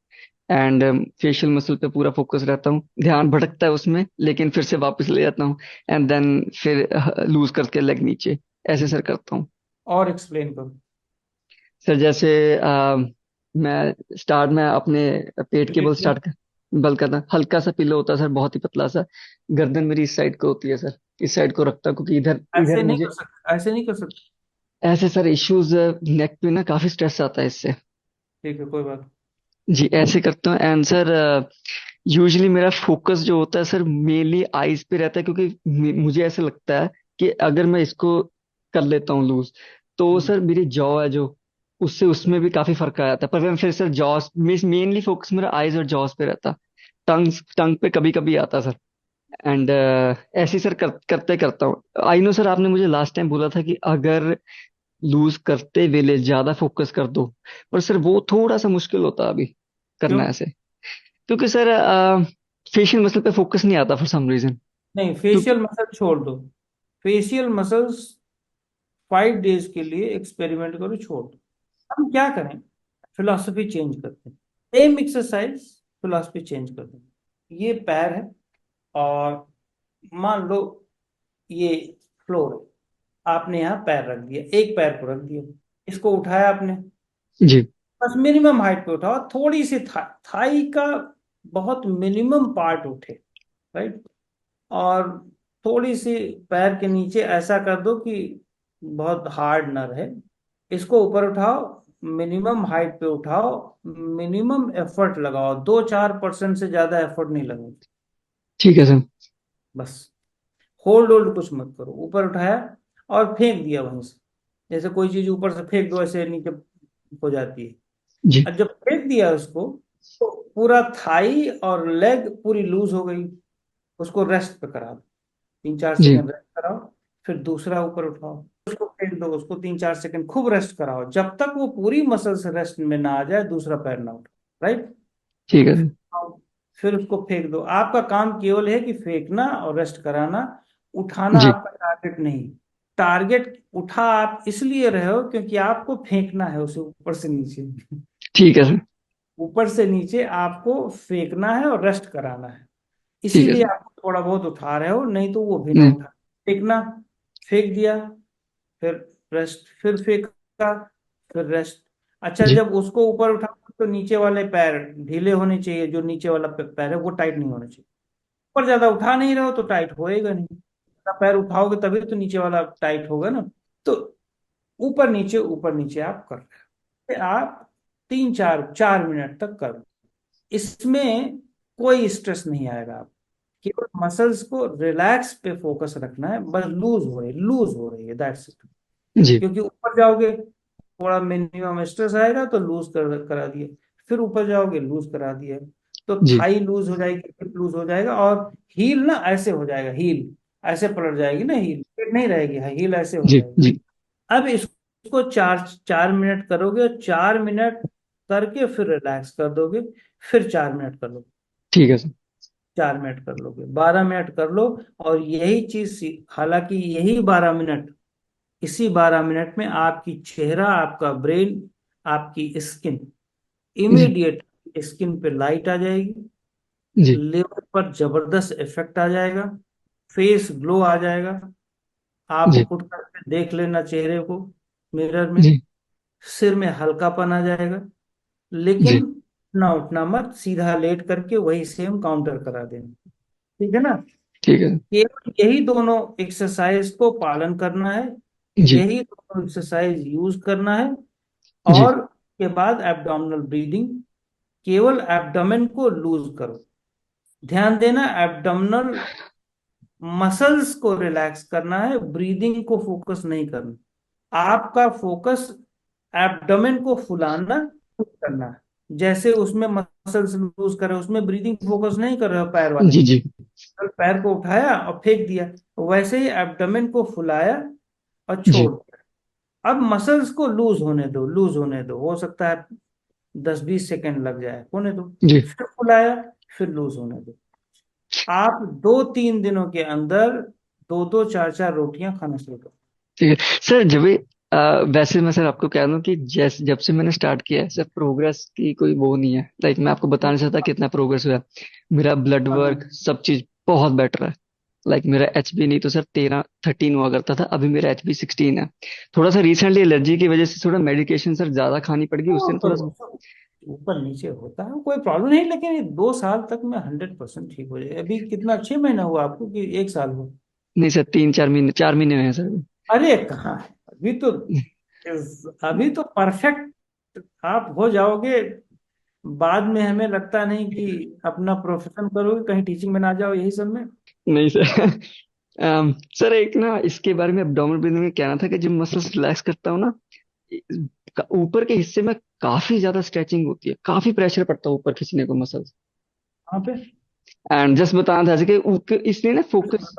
एंड फेशियल मसल पे पूरा फोकस रहता हूँ, ध्यान भटकता है उसमें लेकिन फिर से वापस ले जाता हूँ, एंड देन फिर लूज करके लेग नीचे, ऐसे सर करता हूँ। और एक्सप्लेन करो। सर जैसे मैं स्टार्ट में अपने पेट के रिपीट बल किया। बल करता, हल्का सा पिलो होता है सर, बहुत ही पतला सा। गर्दन मेरी इस साइड को होती है सर, इस साइड को रखता हूँ क्योंकि इधर इधर ऐसे नहीं मुझे कर सकते, ऐसे नहीं कर सकते। ऐसे सर इश्यूज, नेक पे ना काफी स्ट्रेस आता है इससे। ठीक है, कोई बात जी ऐसे करता हूँ, एंड सर यूजुअली मेरा फोकस जो होता है सर मेनली आईज पे रहता है, क्योंकि मुझे ऐसा लगता है कि अगर मैं इसको कर लेता हूँ लूज, तो नहीं। सर मेरी जॉ है जो, उससे उसमें भी काफी फर्क आ जाता है। पर मैं फिर सर जॉस, मेनली फोकस मेरा आईज और जॉस पे रहता। टंग टंग पे कभी कभी आता सर। एंड ऐसे ही सर करते करता हूँ। आई नो सर, आपने मुझे लास्ट टाइम बोला था कि अगर लूज करते वेले ज्यादा फोकस कर दो, पर सर वो थोड़ा सा मुश्किल होता है अभी क्यों? करना ऐसे, क्योंकि सर फेशियल मसल पे फोकस नहीं आता फॉर सम रीजन। नहीं, क्योंकि फेशियल मसल छोड़ दो। फेशियल मसल्स 5 डेज के लिए एक्सपेरिमेंट करो, छोड़ दो। हम क्या करें, फिलॉसफी चेंज करते हैं। सेम एक्सरसाइज, फिलॉसफी चेंज करते हैं। ये पैर है, और मान लो ये फ्लोर है, आपने यहाँ पैर रख दिया, एक पैर को रख दिया, इसको उठाया आपने, जी। बस मिनिमम हाइट पे उठाओ, थोड़ी सी थाई का बहुत मिनिमम पार्ट उठे, राइट? और थोड़ी सी पैर के नीचे ऐसा कर दो कि बहुत हार्ड ना रहे। इसको ऊपर उठाओ, मिनिमम हाइट पे उठाओ, मिनिमम एफर्ट लगाओ, 2 4% से ज्यादा एफर्ट नहीं लगाओ। ठीक है सर। बस होल्ड होल्ड कुछ मत करो, ऊपर उठाया और फेंक दिया वहीं से। जैसे कोई चीज ऊपर से फेंक दो, ऐसे नीचे हो जाती है। जी। और जब फेंक दिया उसको, तो पूरा थाई और लेग पूरी लूज हो गई, उसको रेस्ट पे करा दो, 3 4 सेकंड जी। रेस्ट कराओ। फिर दूसरा ऊपर उठाओ, उसको फेंक दो, उसको 3 4 सेकंड खूब रेस्ट कराओ, जब तक वो पूरी मसल्स रेस्ट में ना आ जाए दूसरा पैर ना उठाओ, राइट? ठीक है सर। फिर उसको फेंक दो। आपका काम केवल है कि फेंकना और रेस्ट कराना, उठाना जी। आपका टारगेट नहीं। टारगेट उठा आप इसलिए रहे हो क्योंकि आपको फेंकना है उसे ऊपर से नीचे। ठीक है सर। ऊपर से नीचे आपको फेंकना है और रेस्ट कराना है, ठीक है इसीलिए सर। आप थोड़ा बहुत उठा रहे हो, नहीं तो वो भी ना नहीं। उठा। फेंकना, फेंक दिया, फिर रेस्ट, फिर फेंका, फिर रेस्ट। अच्छा, जी। जब उसको ऊपर उठाओ तो नीचे वाले पैर ढीले होने चाहिए, जो नीचे वाला पैर है वो टाइट नहीं होना चाहिए। ऊपर ज्यादा उठा नहीं रहे हो तो टाइट होएगा नहीं, ज्यादा पैर उठाओगे तभी तो नीचे वाला टाइट होगा ना। तो ऊपर नीचे आप कर रहे हो, आप 3 4 4 मिनट तक कर लो। इसमें कोई स्ट्रेस नहीं आएगा, आप केवल मसल्स को रिलैक्स पे फोकस रखना है, बस लूज हो रही है, दैट्स इट। जी। क्योंकि ऊपर जाओगे थोड़ा मिनिमम स्ट्रेस आएगा तो लूज करा दिए, फिर ऊपर जाओगे लूज करा दिया। तो जी थाई लूज हो जाएगी, हिप लूज हो जाएगा, और हील ना ऐसे हो जाएगा, हील ऐसे पलट जाएगी ना, हील फिट नहीं रहेगी, हील ऐसे हो जी जाएगी। जी। अब इसको 4 4 मिनट करोगे, और 4 मिनट करके फिर रिलैक्स कर दोगे, फिर 4 मिनट कर लोगे, ठीक है सर। 4 मिनट कर लोगे, 12 मिनट कर लो। और यही चीज, हालांकि यही 12 मिनट, इसी 12 मिनट में आपकी चेहरा, आपका ब्रेन, आपकी स्किन, जी इमीडिएट स्किन पे लाइट आ जाएगी, जी लिवर पर जबरदस्त इफेक्ट आ जाएगा, फेस ग्लो आ जाएगा। आप जी उठ करके देख लेना चेहरे को मिरर में, जी सिर में हल्कापन आ जाएगा। लेकिन जी। ना उठना मत, सीधा लेट करके वही सेम काउंटर करा देना, ठीक है ना। ठीक है। केवल यही दोनों एक्सरसाइज को पालन करना है, जी यही दोनों एक्सरसाइज यूज करना है। जी और के बाद एब्डोमिनल ब्रीदिंग, केवल एब्डोमेन को लूज करो। ध्यान देना, एब्डोमिनल मसल्स को रिलैक्स करना है, ब्रीदिंग को फोकस नहीं करना। आपका फोकस एब्डोमेन को फुलाना, करना है। जैसे उसमें मसल्स लूज कर रहे हो, उसमें ब्रीदिंग फोकस नहीं कर रहे हो पैर वाले जी में, जी कल पैर को उठाया और फेंक दिया, वैसे ही एब्डोमेन को फुलाया और जी। छोड़ दिया। अब मसल्स को लूज होने दो, लूज होने दो, हो सकता है 10 20 सेकंड लग जाए, होने दो। जी फिर फुलाया, फिर लूज होने दो। आप 2 3 दिनों के अंदर दो दो चार चार रोटियां खाना शुरू करो। ठीक है सर। जब भी वैसे मैं सर आपको कह दूं कि जैसे जब से मैंने स्टार्ट किया है सर, प्रोग्रेस की कोई वो नहीं है। लाइक मैं आपको बताना चाहता कितना प्रोग्रेस हुआ है। मेरा ब्लड वर्क सब चीज बहुत बेटर है। लाइक मेरा एच बी नहीं तो सर 13 13 हुआ करता था, अभी मेरा एच बी 16 है। थोड़ा सा रिसेंटली एलर्जी की वजह से थोड़ा मेडिकेशन सर ज्यादा खानी पड़ गई, वो उससे ना तो थोड़ा सा। ऊपर नीचे होता है, कोई प्रॉब्लम नहीं, लेकिन ये 2 साल तक में 100% ठीक हो जाए। अभी कितना, 6 महीना हुआ आपको कि 1 साल हुआ? नहीं सर, 3 4 महीने, 4 महीने हुए हैं सर अभी। अरे कहाँ है, अभी तो परफेक्ट आप हो जाओगे। बाद में हमें लगता नहीं कि अपना प्रोफेशन करोगे, कहीं टीचिंग में ना जाओ, यही सब में। नहीं सर। सर एक ना इसके बारे में एब्डोमिनल ब्रीदिंग में कहना था कि जब मसल्स रिलैक्स करता हूँ ना, ऊपर के हिस्से में काफी ज्यादा स्ट्रेचिंग होती है, काफी प्रेशर पड़ता है ऊपर खींचने को मसल्स। वहाँ पे एंड जस्ट बताना था ऐसे कि इसलिए ना फोकस,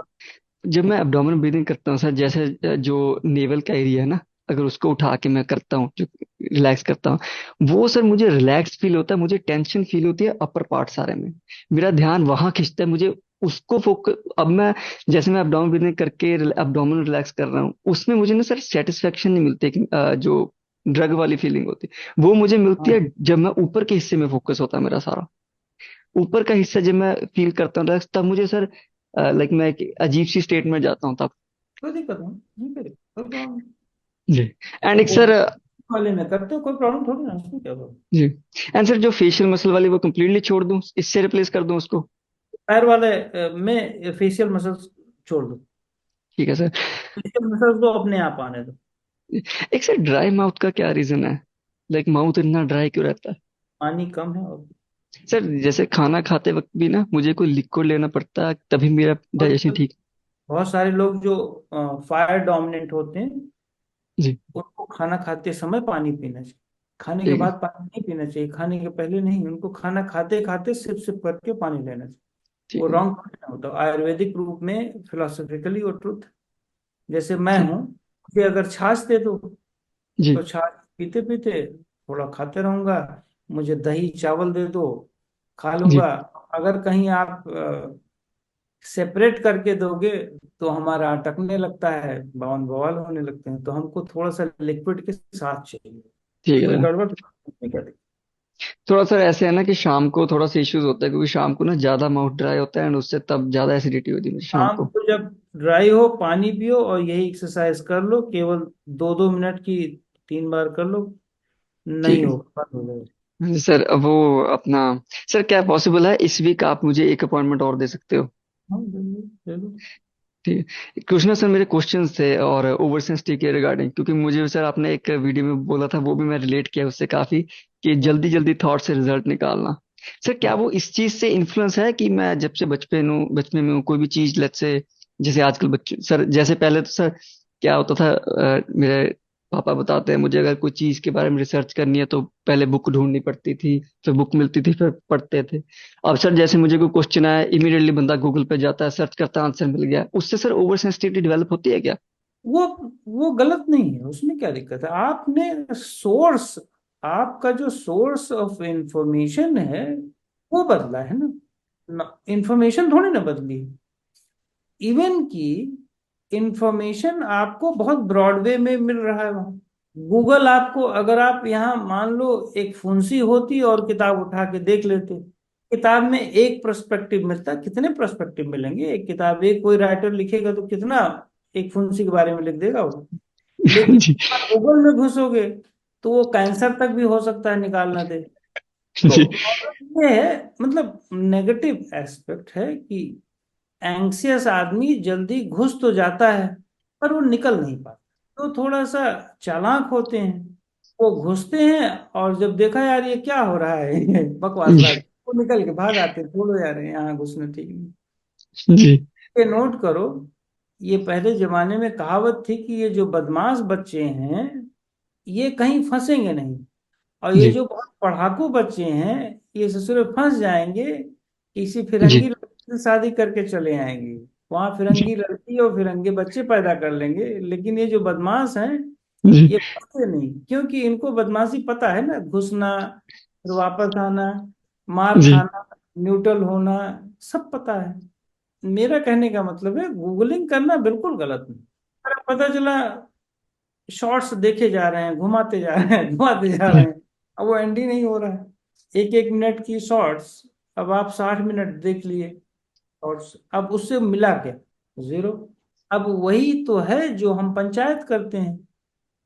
जब मैं एब्डोमिनल ब्रीदिंग करता हूँ सर, जैसे जो नेवल का एरिया है ना, अगर उसको उठा के मैं करता हूँ, जो रिलैक्स करता हूँ, वो सर मुझे रिलैक्स फील होता है, मुझे टेंशन फील होती है अपर पार्ट सारे में। मेरा ध्यान वहां खिंचता है, मुझे उसको फोकस। अब मैं जैसे मैं एब्डोमिनल ब्रीदिंग करके एब्डोमिनल रिलैक्स कर रहा हूँ, उसमें मुझे ना सर सेटिस्फेक्शन नहीं मिलती कि, जो ड्रग वाली फीलिंग होती है वो मुझे मिलती है हाँ, जब मैं ऊपर के हिस्से में फोकस होता है मेरा सारा। ऊपर का हिस्सा जब मैं फील करता हूँ relax, तब मुझे सर लाइक मैं एक अजीब सी स्टेट में जाता हूँ तब। कोई दिक्कत नहीं करे, कोई प्रॉब्लम। जी। एंड एक वो सर। वाले में करते हो, कोई प्रॉब्लम थोड़ी ना, उसमें क्या प्रॉब्लम। जी। एंड सर जो फेशियल मसल वाली वो कम्प्लीटली छोड़ दूं, इससे रिप्लेस कर दूं उसको? पैर वाले में फेशियल मसल्स छोड़ दो, ठीक है सर। फेशियल मसल्स को अपने आप आने दो। एक सर ड्राई माउथ का क्या रीजन है? लाइक माउथ इतना ड्राई क्यों रहता है? पानी कम है, और सर जैसे खाना खाते वक्त भी ना मुझे कोई लिक्विड लेना पड़ता है तभी मेरा डाइजेशन बहुत ठीक। बहुत सारे लोग जो फायर डोमिनेंट होते हैं, जी। उनको खाना खाते समय पानी पीना चाहिए। खाने के ठीक है। बाद पानी नहीं पीना चाहिए, खाने के पहले नहीं, उनको खाना खाते खाते सिप सिप करके पानी लेना चाहिए। वो ठीक है। रॉन्ग होता है आयुर्वेदिक रूप में, फिलोसफिकली वो ट्रुथ। जैसे मैं ठीक। हूँ, मुझे अगर छाछ दे दो जी तो छाछ पीते पीते थोड़ा खाते रहूंगा। मुझे दही चावल दे दो, खा जी। लूंगा। अगर कहीं आप सेपरेट करके दोगे तो हमारा अटकने लगता है, बवाल बवाल होने लगते हैं, तो हमको थोड़ा सा लिक्विड के साथ चाहिए। ठीक है कोई सर। गड़बड़ नहीं कर। थोड़ा सर ऐसे है ना कि शाम को थोड़ा सा इश्यूज होता है, क्योंकि शाम को ना ज्यादा माउथ ड्राई होता है एंड उससे तब ज्यादा एसिडिटी होती है मुझे शाम शाम को। को जब ड्राई हो, पानी पियो और यही एक्सरसाइज कर लो, केवल 2 2 मिनट की, 3 बार कर लो, ठीक नहीं है। हो बंद हो जाएगा। सर अब वो अपना, सर क्या पॉसिबल है इस वीक आप मुझे एक अपॉइंटमेंट और दे सकते हो? हाँ, जल्दी चलो। ठीक है। कृष्णा सर मेरे क्वेश्चंस थे और ओवर सेंसिटिव के रिगार्डिंग, क्योंकि मुझे सर आपने एक वीडियो में बोला था, वो भी मैं रिलेट किया उससे काफी, कि जल्दी जल्दी थॉट से रिजल्ट निकालना। सर क्या वो इस चीज से इन्फ्लुएंस है कि मैं जब से बचपन में हूँ कोई भी चीज लेट से, जैसे आजकल बच्चे सर, जैसे पहले तो सर क्या होता था, मेरे पापा बताते हैं मुझे, अगर कोई चीज के बारे में रिसर्च करनी है तो पहले बुक ढूंढनी पड़ती थी, फिर बुक मिलती थी, फिर पढ़ते थे। अब सर जैसे मुझे कोई क्वेश्चन आया, इमीडिएटली बंदा गूगल पे जाता है, सर्च करता है, आंसर मिल गया। उससे सर ओवर सेंसिटिविटी डेवलप होती है क्या? वो वो गलत नहीं है, उसमें क्या दिक्कत है? आपने सोर्स, आपका जो सोर्स ऑफ इंफॉर्मेशन है वो बदला है ना, इंफॉर्मेशन थोड़ी ना बदली। इवन की इंफॉर्मेशन आपको बहुत ब्रॉड वे में मिल रहा है वहां। गूगल आपको, अगर आप यहाँ मान लो एक फुंसी होती और किताब उठा के देख लेते, किताब में एक पर्सपेक्टिव मिलता, कितने पर्सपेक्टिव मिलेंगे? एक किताब, एक कोई राइटर लिखेगा तो कितना एक फुंसी के बारे में लिख देगा वो। लेकिन जी। आप गूगल में घुसोगे तो वो कैंसर तक भी हो सकता है निकाल ना दे। तो जी। प्रॉब्लम ये है, मतलब नेगेटिव एस्पेक्ट है कि एंग्सियस आदमी जल्दी घुस तो जाता है पर वो निकल नहीं पाता। तो थोड़ा सा चालाक होते हैं, वो घुसते हैं और जब देखा यार ये क्या हो रहा है ये बकवास जी। बात, वो निकल के भाग आते हैं, छोड़ो यार यहाँ घुसना ठीक नहीं। जी। ये नोट करो, ये पहले जमाने में कहावत थी कि ये जो बदमाश बच्चे हैं ये कहीं फंसेंगे नहीं, और ये जी। जो बहुत पढ़ाकू बच्चे हैं ये ससुर फंस जाएंगे, किसी जी। फिरंगी लड़की से शादी करके चले आएंगे, वहां जी। फिरंगी लड़की और फिरंगे बच्चे पैदा कर लेंगे। लेकिन ये जो बदमाश हैं जी। ये फंसते नहीं, क्योंकि इनको बदमाशी पता है ना, घुसना, फिर वापस आना, मार जी। खाना, न्यूट्रल होना, सब पता है। मेरा कहने का मतलब है गूगलिंग करना बिल्कुल गलत नहीं। अगर पता चला शॉर्ट्स देखे जा रहे हैं, घुमाते जा रहे हैं, घुमाते जा रहे जी। हैं, अब वो एंड ही नहीं हो रहा है। एक एक मिनट की शॉर्ट्स, अब आप 60 मिनट देख लिए शॉर्ट्स, अब उससे मिला क्या? जीरो। अब वही तो है जो हम पंचायत करते हैं,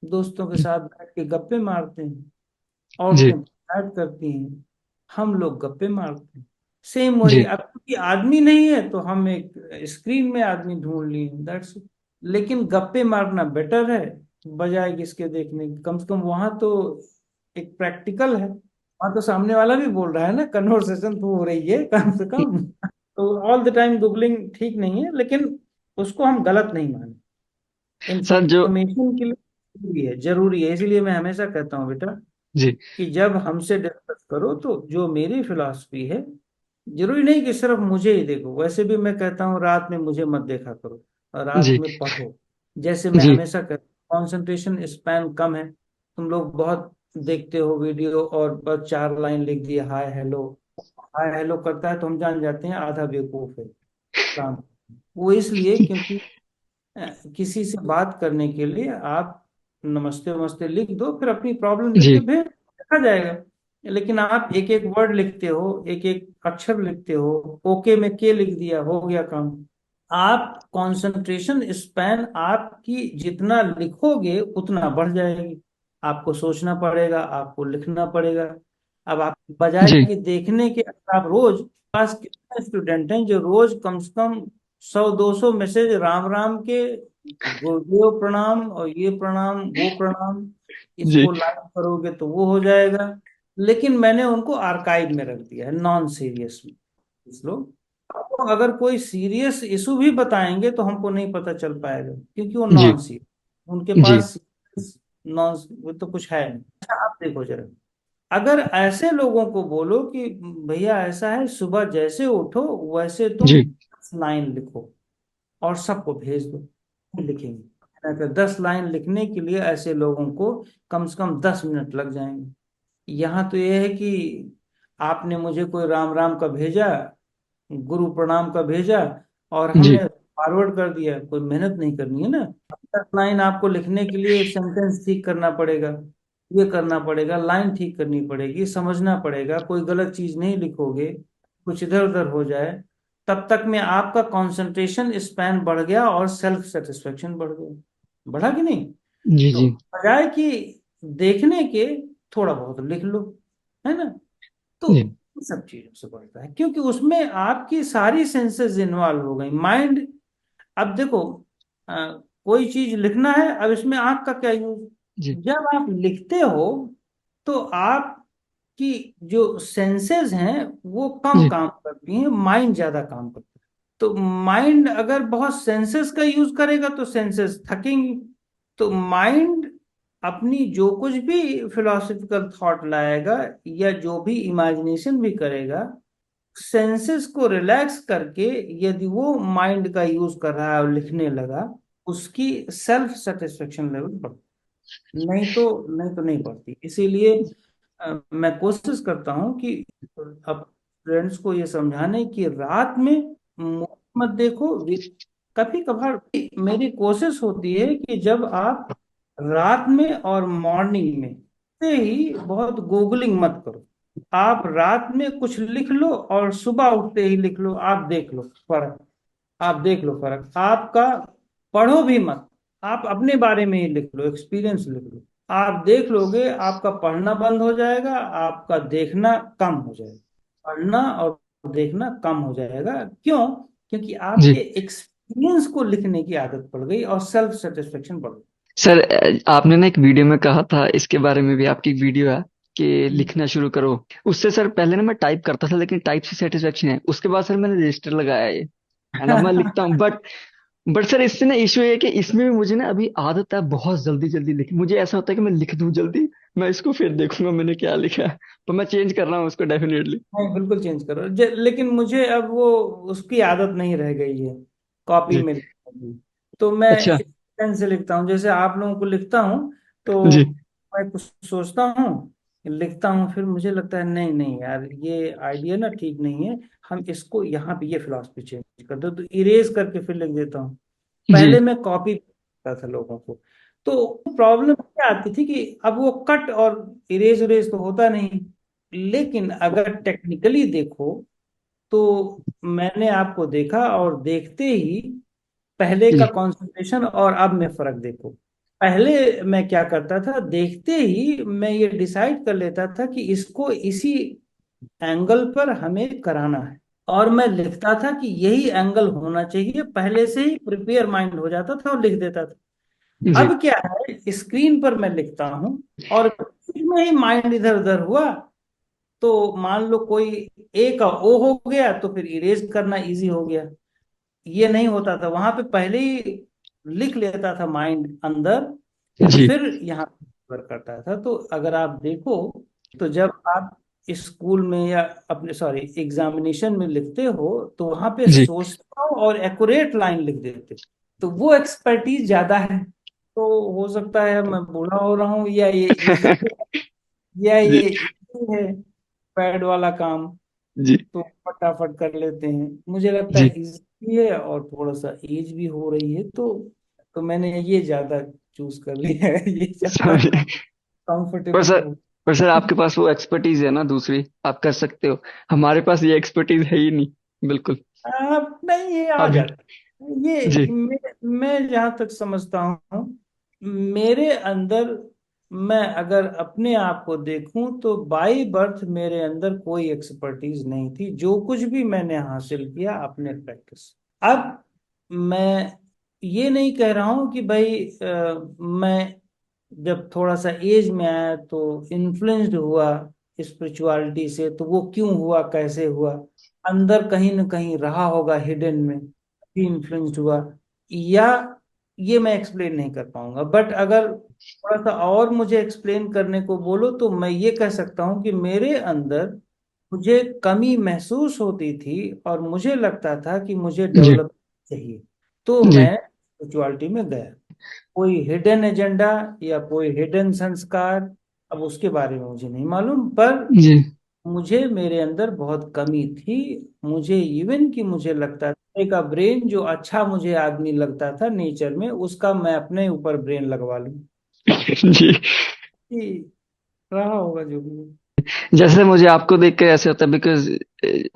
दोस्तों के साथ बैठ के गप्पे मारते हैं, जी। औरतें पंचायत करती हैं, हम लोग गप्पे मारते हैं। सेम वही, जी। अब क्योंकि आदमी नहीं है तो हम एक स्क्रीन में आदमी ढूंढ लिए, दैट्स। लेकिन गप्पे मारना बेटर है बजाय किसके देखने के। कम से कम वहां तो एक प्रैक्टिकल है, वहां तो सामने वाला भी बोल रहा है ना, कन्वर्सेशन तो हो रही है कम से कम। तो ऑल द टाइम गूगलिंग ठीक नहीं है, लेकिन उसको हम गलत नहीं माने, सर जो इंफॉर्मेशन के लिए जरूरी है, जरूरी है। इसीलिए मैं हमेशा कहता हूँ बेटा जी। कि जब हमसे डिस्कस करो तो जो मेरी फिलॉसफी है, जरूरी नहीं कि सिर्फ मुझे ही देखो, वैसे भी मैं कहता हूँ रात में मुझे मत देखा करो, और रात जी। में पढ़ो। जैसे मैं जी। हमेशा कहता हूँ कंसंट्रेशन स्पैन कम है, तुम लोग बहुत देखते हो वीडियो और बस 4 लाइन लिख दिए हाय हेलो, हाय हेलो करता है तो हम जान जाते हैं आधा बेवकूफ है काम। वो इसलिए क्योंकि किसी से बात करने के लिए आप नमस्ते वमस्ते लिख दो, फिर अपनी प्रॉब्लम लिख के जी। भेज, देखा जाएगा। लेकिन आप एक एक वर्ड लिखते हो, एक एक अक्षर लिखते हो, ओके में के लिख दिया, हो गया काम। आप कंसंट्रेशन स्पैन आपकी जितना लिखोगे उतना बढ़ जाएगी, आपको सोचना पड़ेगा, आपको लिखना पड़ेगा। अब आप बजाय जी। कि देखने के, अगर आप रोज, पास कितने स्टूडेंट हैं जो रोज कम से कम 100-200 मैसेज राम राम के, गुरुदेव प्रणाम और ये प्रणाम वो प्रणाम, जी। इसको लाइक करोगे तो वो हो जाएगा। लेकिन मैंने उनको आर्काइव में रख दिया है, नॉन सीरियस में। इस लोग आपको अगर कोई सीरियस इशू भी बताएंगे तो हमको नहीं पता चल पाएगा, क्योंकि वो जी। नॉन सीरियस, उनके जी। पास नॉन, वो तो कुछ है नहीं। अच्छा आप देखो जरा, अगर ऐसे लोगों को बोलो कि भैया ऐसा है, सुबह जैसे उठो वैसे तुम जी। 10 लाइन लिखो और सबको भेज दो, लिखेंगे। अगर 10 लाइन लिखने के लिए ऐसे लोगों को कम से कम 10 मिनट लग जाएंगे। यहाँ तो ये है कि आपने मुझे कोई राम राम का भेजा, गुरु प्रणाम का भेजा, और जी। हमने फॉरवर्ड कर दिया, कोई मेहनत नहीं करनी है ना। 10 लाइन आपको लिखने के लिए सेंटेंस ठीक करना पड़ेगा, ये करना पड़ेगा, लाइन ठीक करनी पड़ेगी, समझना पड़ेगा, कोई गलत चीज नहीं लिखोगे, कुछ इधर उधर हो जाए, तब तक में आपका कंसंट्रेशन स्पैन बढ़ गया और सेल्फ सेटिस्फेक्शन बढ़ गया। बढ़ा कि नहीं? जी। तो जी। बजाय कि देखने के थोड़ा बहुत लिख लो, है ना। तो जी। इन सब चीजों से बढ़ता है, क्योंकि उसमें आपकी सारी सेंसेस इन्वॉल्व हो गई, माइंड। अब देखो, कोई चीज लिखना है, अब इसमें आंख का क्या यूज? जी। जब आप लिखते हो तो आपकी जो सेंसेस हैं वो कम जी। काम करती हैं, माइंड ज्यादा काम करता है। तो माइंड अगर बहुत सेंसेस का यूज करेगा तो सेंसेस थकेंगी। तो माइंड अपनी जो कुछ भी फिलोसफिकल थॉट लाएगा या जो भी इमेजिनेशन भी करेगा, सेंसेस को रिलैक्स करके यदि वो माइंड का यूज कर रहा है और लिखने लगा, उसकी सेल्फ सेटिस्फेक्शन लेवल बढ़, नहीं तो नहीं बढ़ती। इसीलिए मैं कोशिश करता हूँ कि अब फ्रेंड्स को ये समझाने की रात में मूवी मत देखो। कभी कभार मेरी कोशिश होती है कि जब आप रात में और मॉर्निंग में से ही बहुत गूगलिंग मत करो। आप रात में कुछ लिख लो और सुबह उठते ही लिख लो, आप देख लो फर्क। आप देख लो फर्क आपका। पढ़ो भी मत, आप अपने बारे में ही लिख लो, एक्सपीरियंस लिख लो। आप देख लोगे आपका पढ़ना बंद हो जाएगा, आपका देखना कम हो जाएगा। पढ़ना और देखना कम हो जाएगा। क्यों? क्योंकि आपके जी एक्सपीरियंस को लिखने की आदत पड़ गई और सेल्फ सेटिस्फेक्शन बढ़ गई। सर, आपने ना एक वीडियो में कहा था, इसके बारे में भी आपकी एक वीडियो है कि हम्म। लिखना शुरू करो। उससे सर पहले ना मैं टाइप करता था, लेकिन टाइप से सेटिस्फेक्शन है, उसके बाद सर मैंने रजिस्टर लगाया ये, एंड अब मैं लिखता हूँ। बट सर इससे ना इशू ये है कि इसमें भी मुझे ना अभी आदत है बहुत जल्दी जल्दी लिख, मुझे ऐसा होता है कि मैं लिख दूं जल्दी, मैं इसको फिर देखूंगा मैंने क्या लिखा है। तो मैं चेंज कर रहा हूँ उसको डेफिनेटली। नहीं, बिल्कुल चेंज करो। लेकिन मुझे अब वो उसकी आदत नहीं रह गई है कॉपी जी। में लिखने की। तो मैं अच्छा। पेन से लिखता हूँ, जैसे आप लोगों को लिखता हूँ। तो जी मैं कुछ सोचता हूँ, लिखता हूँ, फिर मुझे लगता है नहीं नहीं यार, ये आइडिया ना ठीक नहीं है। हम इसको यहाँ पे ये फिलॉसफी चेंज कर दो, तो इरेज करके फिर लिख देता हूँ। जी पहले मैं कॉपी करता था लोगों को। तो प्रॉब्लम क्या आती थी कि अब वो कट और इरेज उरेज तो होता नहीं। लेकिन अगर टेक्निकली देखो तो मैंने आपको देखा, और देखते ही पहले का जी कंसंट्रेशन और अब में फर्क देखो। पहले मैं क्या करता था, देखते ही मैं ये डिसाइड कर लेता था कि इसको इसी एंगल पर हमें कराना है, और मैं लिखता था कि यही एंगल होना चाहिए। पहले से ही प्रिपेयर माइंड हो जाता था और लिख देता था। जी अब क्या है, स्क्रीन पर मैं लिखता हूँ और में ही माइंड इधर उधर हुआ, तो मान लो कोई ए का ओ हो गया तो फिर इरेज करना इजी हो गया। ये नहीं होता था, वहां पे पहले ही लिख लेता था माइंड अंदर, जी फिर यहाँ पर करता था। तो अगर आप देखो, तो जब आप स्कूल में या अपने सॉरी एग्जामिनेशन में लिखते हो, तो वहां पे जी सोचते हो और एक्यूरेट लाइन लिख देते हो, तो वो एक्सपर्टीज ज्यादा है। तो हो सकता है मैं बूढ़ा हो रहा हूँ, या ये इजी, या जी ये इजी है पैड वाला काम, जी तो फटाफट कर लेते हैं। मुझे लगता जी। है इजी है और थोड़ा सा एज भी हो रही है, तो मैंने ये ज्यादा चूज कर लिया है, ये ज्यादा सॉरी। पर कंफर्टेबल सर हो। पर सर आपके पास वो एक्सपर्टीज है ना दूसरी, आप कर सकते हो। हमारे पास ये एक्सपर्टीज है ही नहीं बिल्कुल। आप नहीं, ये आ अभी। जाता है। ये जी मैं जहां तक समझता हूँ, मेरे अंदर, मैं अगर अपने आप को देखूं तो बाई बर्थ मेरे अंदर कोई एक्सपर्टीज नहीं थी। जो कुछ भी मैंने हासिल किया अपने प्रैक्टिस। अब मैं ये नहीं कह रहा हूं कि भाई मैं जब थोड़ा सा एज में आया तो इन्फ्लुएंस्ड हुआ स्पिरिचुअलिटी से, तो वो क्यों हुआ, कैसे हुआ, अंदर कहीं ना कहीं रहा होगा हिडन में, भी इन्फ्लुएंस्ड हुआ, या ये मैं एक्सप्लेन नहीं कर पाऊंगा। बट अगर थोड़ा सा और मुझे एक्सप्लेन करने को बोलो, तो मैं ये कह सकता हूँ कि मेरे अंदर मुझे कमी महसूस होती थी और मुझे लगता था कि मुझे जी डेवलप चाहिए, तो जी मैं स्पिरिचुअलिटी में गया। कोई हिडन एजेंडा या कोई हिडन संस्कार, अब उसके बारे में मुझे नहीं मालूम, पर जी। मुझे मेरे अंदर बहुत कमी थी। मुझे इवन कि मुझे लगता था का ब्रेन जो अच्छा मुझे आदमी लगता था नेचर में, उसका मैं अपने ऊपर ब्रेन लगवा लूं। जी। कि रहा होगा जो भी है। जैसे मुझे आपको देख कर ऐसे होता है, बिकॉज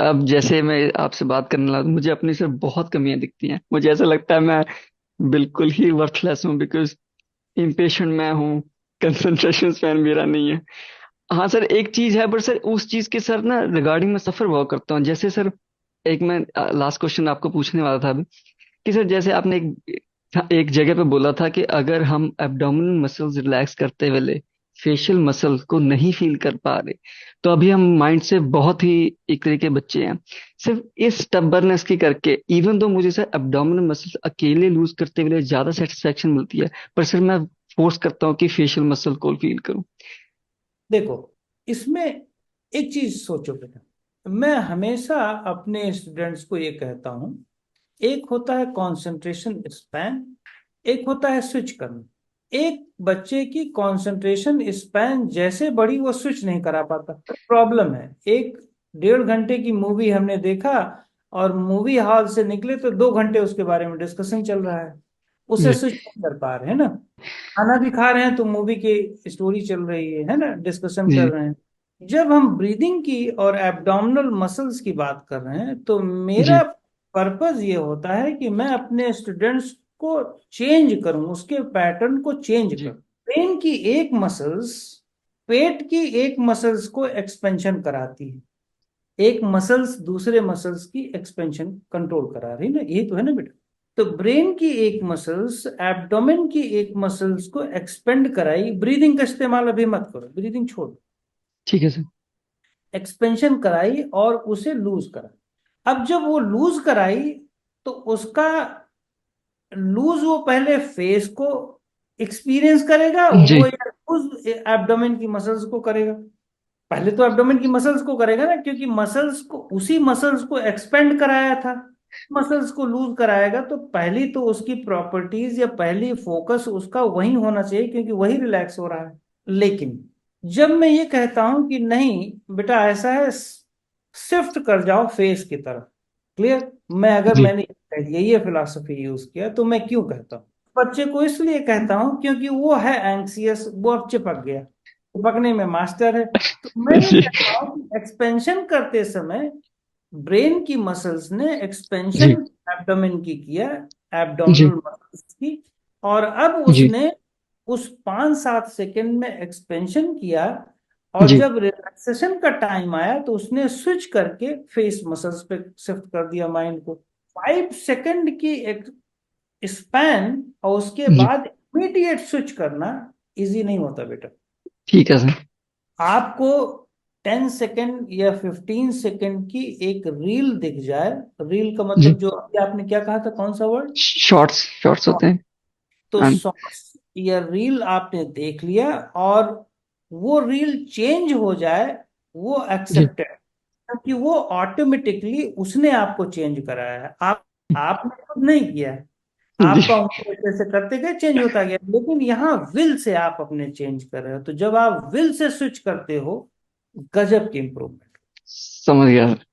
अब जैसे मैं आपसे बात करने लगा, मुझे अपनी से बहुत कमियां दिखती हैं। मुझे ऐसा लगता है मैं बिल्कुल ही वर्थलेस हूँ, बिकॉज इम्पेशेंट मैं हूँ, कंसंट्रेशन स्पैन मेरा नहीं है। हाँ सर, एक चीज है, बट सर उस चीज के सर ना रिगार्डिंग मैं सफर बहुत करता हूँ। जैसे सर एक मैं लास्ट क्वेश्चन आपको पूछने वाला था अभी, कि सर जैसे आपने एक जगह पे बोला था कि अगर हम एब्डोमिनल मसल्स रिलैक्स करते वेले फेशियल मसल को नहीं फील कर पा रहे, तो अभी हम माइंड से बहुत ही एक तरीके के बच्चे हैं। सिर्फ इस स्टबर्नेस की करके, इवन दो मुझे सर एब्डोमिनल मसल अकेले लूज करते हुए ज्यादा सेटिस्फेक्शन मिलती है, पर सर मैं फोर्स करता हूँ कि फेशियल मसल को फील करूँ। देखो, इसमें एक चीज सोचो बेटा, मैं हमेशा अपने स्टूडेंट्स को ये कहता हूँ, एक होता है कंसंट्रेशन स्पैन, एक होता है स्विच करना। एक बच्चे की कंसंट्रेशन स्पैन जैसे बड़ी, वो स्विच नहीं करा पाता, प्रॉब्लम है। 1-1.5 घंटे की मूवी हमने देखा और मूवी हॉल से निकले तो 2 घंटे उसके बारे में डिस्कशन चल रहा है, उसे जी। स्विच नहीं कर पा रहे हैं ना। खाना भी खा रहे हैं तो मूवी की स्टोरी चल रही है ना, डिस्कशन कर जी। रहे हैं। जब हम ब्रीदिंग की और एब्डोमिनल मसल्स की बात कर रहे हैं तो मेरा जी। पर्पस ये होता है कि मैं अपने स्टूडेंट्स को चेंज करूं, उसके पैटर्न को चेंज जी। करूं। ब्रेन की एक मसल्स पेट की एक मसल्स को एक्सपेंशन कराती है, एक मसल्स दूसरे मसल्स की एक्सपेंशन कंट्रोल करा रही है ना, यही तो है ना बेटा। तो ब्रेन की एक मसल्स एब्डोमेन की एक मसल्स को एक्सपेंड कराई, ब्रीदिंग का इस्तेमाल अभी मत करो, ब्रीदिंग छोड़ो, ठीक है सर। एक्सपेंशन कराई और उसे लूज करा। अब जब वो लूज कराई तो उसका लूज वो पहले फेस को एक्सपीरियंस करेगा, जी। वो या लूज एब्डोमेन की मसल्स को करेगा। पहले तो एब्डोमेन की मसल्स को करेगा ना, क्योंकि मसल्स को, उसी मसल्स को एक्सपेंड कराया था, मसल्स को लूज कराएगा तो पहली तो उसकी प्रॉपर्टीज या पहली फोकस उसका वही होना चाहिए, क्योंकि वही रिलैक्स हो रहा है। लेकिन जब मैं ये कहता हूं कि नहीं बेटा ऐसा है, शिफ्ट कर जाओ फेस की तरफ, क्लियर, मैं अगर जी। मैंने ये फिलॉसफी यूज किया तो मैं क्यों कहता हूँ, बच्चे को इसलिए कहता हूँ क्योंकि वो है एंक्सियस, वो अब चिपक गया, चिपकने में मास्टर है। तो मैं ये जी। कहता हूँ कि एक्सपेंशन करते समय ब्रेन की मसल्स ने एक्सपेंशन जी। एब्डोमेन की किया, जी। एब्डोमिनल मसल्स की, और अब जी। उसने उस 5-7 सेकंड में एक्सपेंशन किया, और जी। जब रिलैक्सेशन का टाइम आया तो उसने स्विच करके फेस मसल्स पे शिफ्ट कर दिया माइंड को। 5 सेकंड की एक स्पैन और उसके जी। बाद इमीडिएट स्विच करना इजी नहीं होता बेटा। ठीक है सर। आपको 10 सेकंड या 15 सेकंड की एक रील दिख जाए, रील का जी। मतलब जो अभी आपने क्या कहा था, कौन सा वर्ड, शॉर्ट्स शॉर्ट्स होते हैं। तो हाँ। शॉर्ट्स या रील आपने देख लिया और वो रील चेंज हो जाए, वो जी। एक्सेप्टेड, क्योंकि वो ऑटोमेटिकली उसने आपको चेंज कराया है, आप आपने खुद नहीं किया है। जी। आपका उंगली ऐसे ऐसे करते गए चेंज होता गया, लेकिन यहाँ विल से आप अपने चेंज कर रहे हो, तो जब आप विल से स्विच करते हो, गजब की इंप्रूवमेंट। समझ गया सर।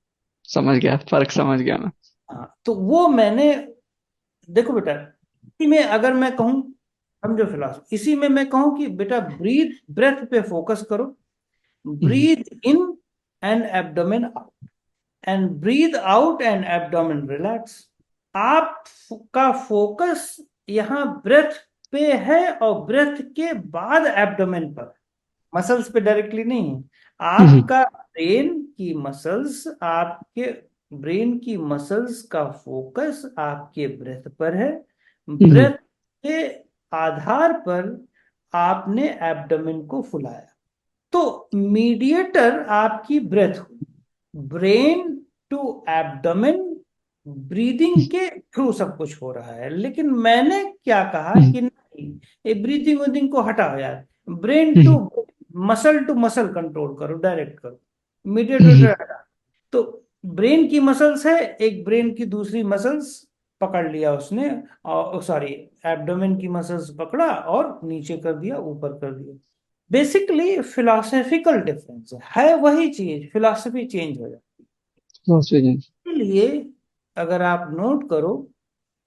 समझ गया, फर्क समझ गया मैं। हाँ, तो वो मैंने, देखो बेटा, इसी में अगर मैं कहूँ, समझो फिलॉसफी, इसी में मैं कहूँ कि बेटा ब्रीथ, ब्रेथ पे फोकस करो, hmm. Breathe in and abdomen out, and breathe out and abdomen relax. आपका फोकस यहाँ ब्रेथ पे है और ब्रेथ के बाद एब्डोमेन पर, मसल्स पे डायरेक्टली नहीं है। हम्म। आपका ब्रेन की मसल्स, आपके ब्रेन की मसल्स का फोकस आपके ब्रेथ पर है, हम्म। ब्रेथ के आधार पर आपने एब्डोमेन को फुलाया, तो मीडिएटर आपकी ब्रेथ हुई, ब्रेन टू एब्डोमेन, ब्रीदिंग के थ्रू सब कुछ हो रहा है। लेकिन मैंने क्या कहा हम्म। कि नहीं, ये ब्रीदिंग विदिंग को हटाओ यार, brain to hmm. Muscle control करो, डायरेक्ट करो, मीडिएटर हम्म। हटा। तो ब्रेन की मसल्स है, एक ब्रेन की दूसरी मसल्स पकड़ लिया उसने, और सॉरी, एब्डोमेन की मसल्स पकड़ा और नीचे कर दिया, ऊपर कर दिया। बेसिकली फिलोसफिकल डिफरेंस है वही चीज, फिलोसफी चेंज हो जाती है। इसलिए अगर आप नोट करो,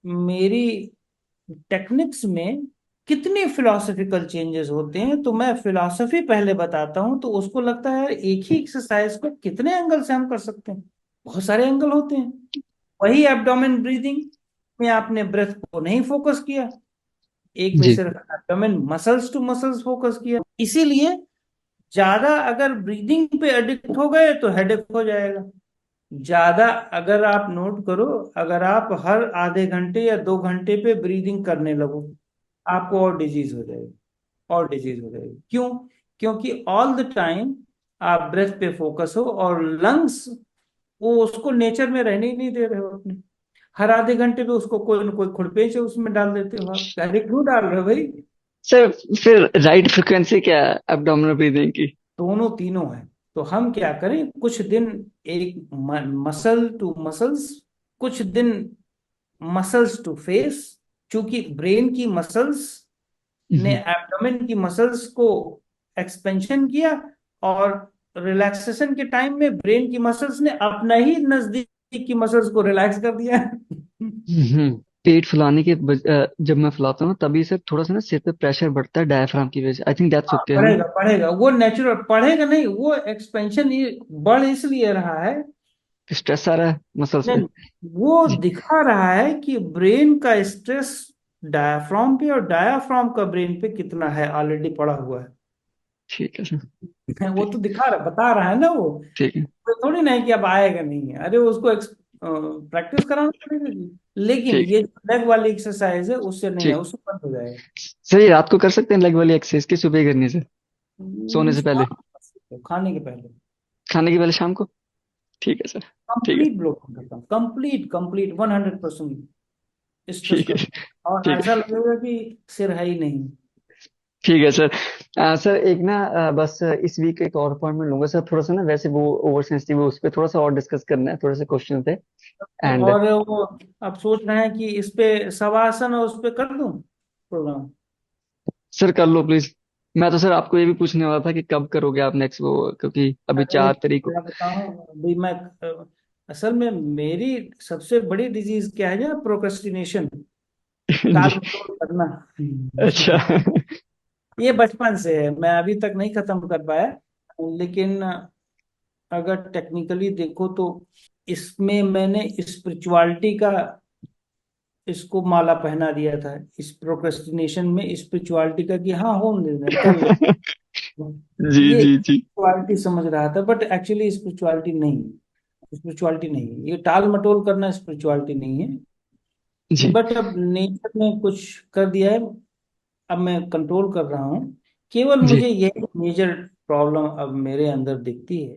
मेरी टेक्निक्स में कितनी फिलोसफिकल चेंजेस होते हैं, तो मैं फिलोसफी पहले बताता हूं तो उसको लगता है यार एक ही एक्सरसाइज को कितने एंगल से हम कर सकते हैं, बहुत सारे एंगल होते हैं। वही एब्डोमेन ब्रीदिंग में आपने ब्रेथ को नहीं फोकस किया, एक में जी। सिर्फ abdomen muscles to muscles focus किया, इसीलिए ज्यादा अगर ब्रीदिंग पे एडिक्ट हो गए तो हेडेक हो जाएगा। ज्यादा, अगर आप नोट करो, अगर आप हर आधे घंटे या 2 घंटे पे ब्रीदिंग करने लगो, आपको और डिजीज हो जाएगी, और डिजीज हो जाएगी। क्यों? क्योंकि ऑल द टाइम आप ब्रेथ पे फोकस हो, और लंग्स, वो उसको नेचर में रहने ही नहीं दे रहे हो अपने, हर आधे घंटे पे उसको कोई ना कोई खुरपेच है उसमें डाल देते हो आप, अरे क्यों डाल रहे हो भाई, सर फिर राइट फ्रिक्वेंसी क्या है एब्डोमिनल ब्रीदिंग की? दोनों तीनों है। तो हम क्या करें, कुछ दिन एक मसल टू मसल्स, कुछ दिन मसल्स टू फेस। क्योंकि ब्रेन की मसल्स ने हम्म। एब्डोमेन की मसल्स को एक्सपेंशन किया, और रिलैक्सेशन के टाइम में ब्रेन की मसल्स ने अपना ही नजदीक की मसल्स को रिलैक्स कर दिया। पेट फुलाने के जब मैं फुलाता हूँ ना, तभी सर थोड़ा सा ना सिर पे प्रेशर बढ़ता है डायफ्राम की वजह से। आई थिंक दैट्स हाँ, ओके, है ना? पढ़ेगा पढ़ेगा, वो नेचुरल पढ़ेगा नहीं, वो एक्सपेंशन ये बढ़ इसलिए रहा है। स्ट्रेस आ रहा है मसल्स पे। नहीं, वो जी। दिखा रहा है कि ब्रेन का स्ट्रेस डायाफ्राम पे, और डायाफ्राम का ब्रेन पे कितना है ऑलरेडी पड़ा हुआ ठीक है सर। है। वो ठीक। तो दिखा रहा, बता रहा है ना वो। ठीक है। तो थोड़ी ना है कि अब आएगा नहीं है, अरे उसको प्रैक्टिस कराना पड़ेगा जी। लेकिन ठीक। ये लेग वाली एक्सरसाइज है, उससे नहीं है, ठीक। उससे बंद हो जाएगा। सर ये रात को कर सकते हैं लेग वाली एक्सरसाइज की, सुबह ही करनी है सर? सोने से शाम पहले? को कर सकते हो, खाने के पहले। खाने के पहले शाम को? ठीक है सर। ठीक है। कंप्लीट ब्लॉक करता हूँ, कंप्लीट कंप्लीट 100% स्ट्रेस ठीक है। करो, और ठीक ऐसा है। लगेगा कि सिर है ही नहीं। ठीक है सर। सर एक ना बस इस वीक एक और अपॉइंटमेंट लूंगा सर, थोड़ा सा ना वैसे वो ओवर सेंसिटिव है, उस पर थोड़ा सा और डिस्कस करना है, थोड़े से क्वेश्चन थे। एंड और वो अब सोच रहे हैं कि इस पे शवासन और उस पे कर दूं प्रोग्राम। सर कर लो प्लीज। मैं तो सर आपको ये भी पूछने वाला था कि कब करोगे आप नेक्स्ट वो, क्योंकि अभी अरे 4 तारीख को। क्या बताऊं, अभी मैं असल में मेरी सबसे बड़ी डिजीज क्या है ना, प्रोक्रेस्टिनेशन, टाल जी। मटोल करना। अच्छा। ये बचपन से है, मैं अभी तक नहीं खत्म कर पाया। लेकिन अगर टेक्निकली देखो तो इसमें मैंने स्पिरिचुअलिटी का, इसको माला पहना दिया था, इस प्रोक्रेस्टिनेशन में स्पिरिचुअलिटी का, कि हाँ होने देना कर ले। जी ये जी जी। स्पिरिचुअलिटी समझ रहा था, बट एक्चुअली स्पिरिचुअलिटी नहीं है, स्पिरिचुअलिटी नहीं है, ये टाल मटोल करना स्पिरिचुअलिटी नहीं है। जी बट अब नेचर ने कुछ कर दिया है, अब मैं कंट्रोल कर रहा हूँ। केवल जी। मुझे यही मेजर प्रॉब्लम अब मेरे अंदर दिखती है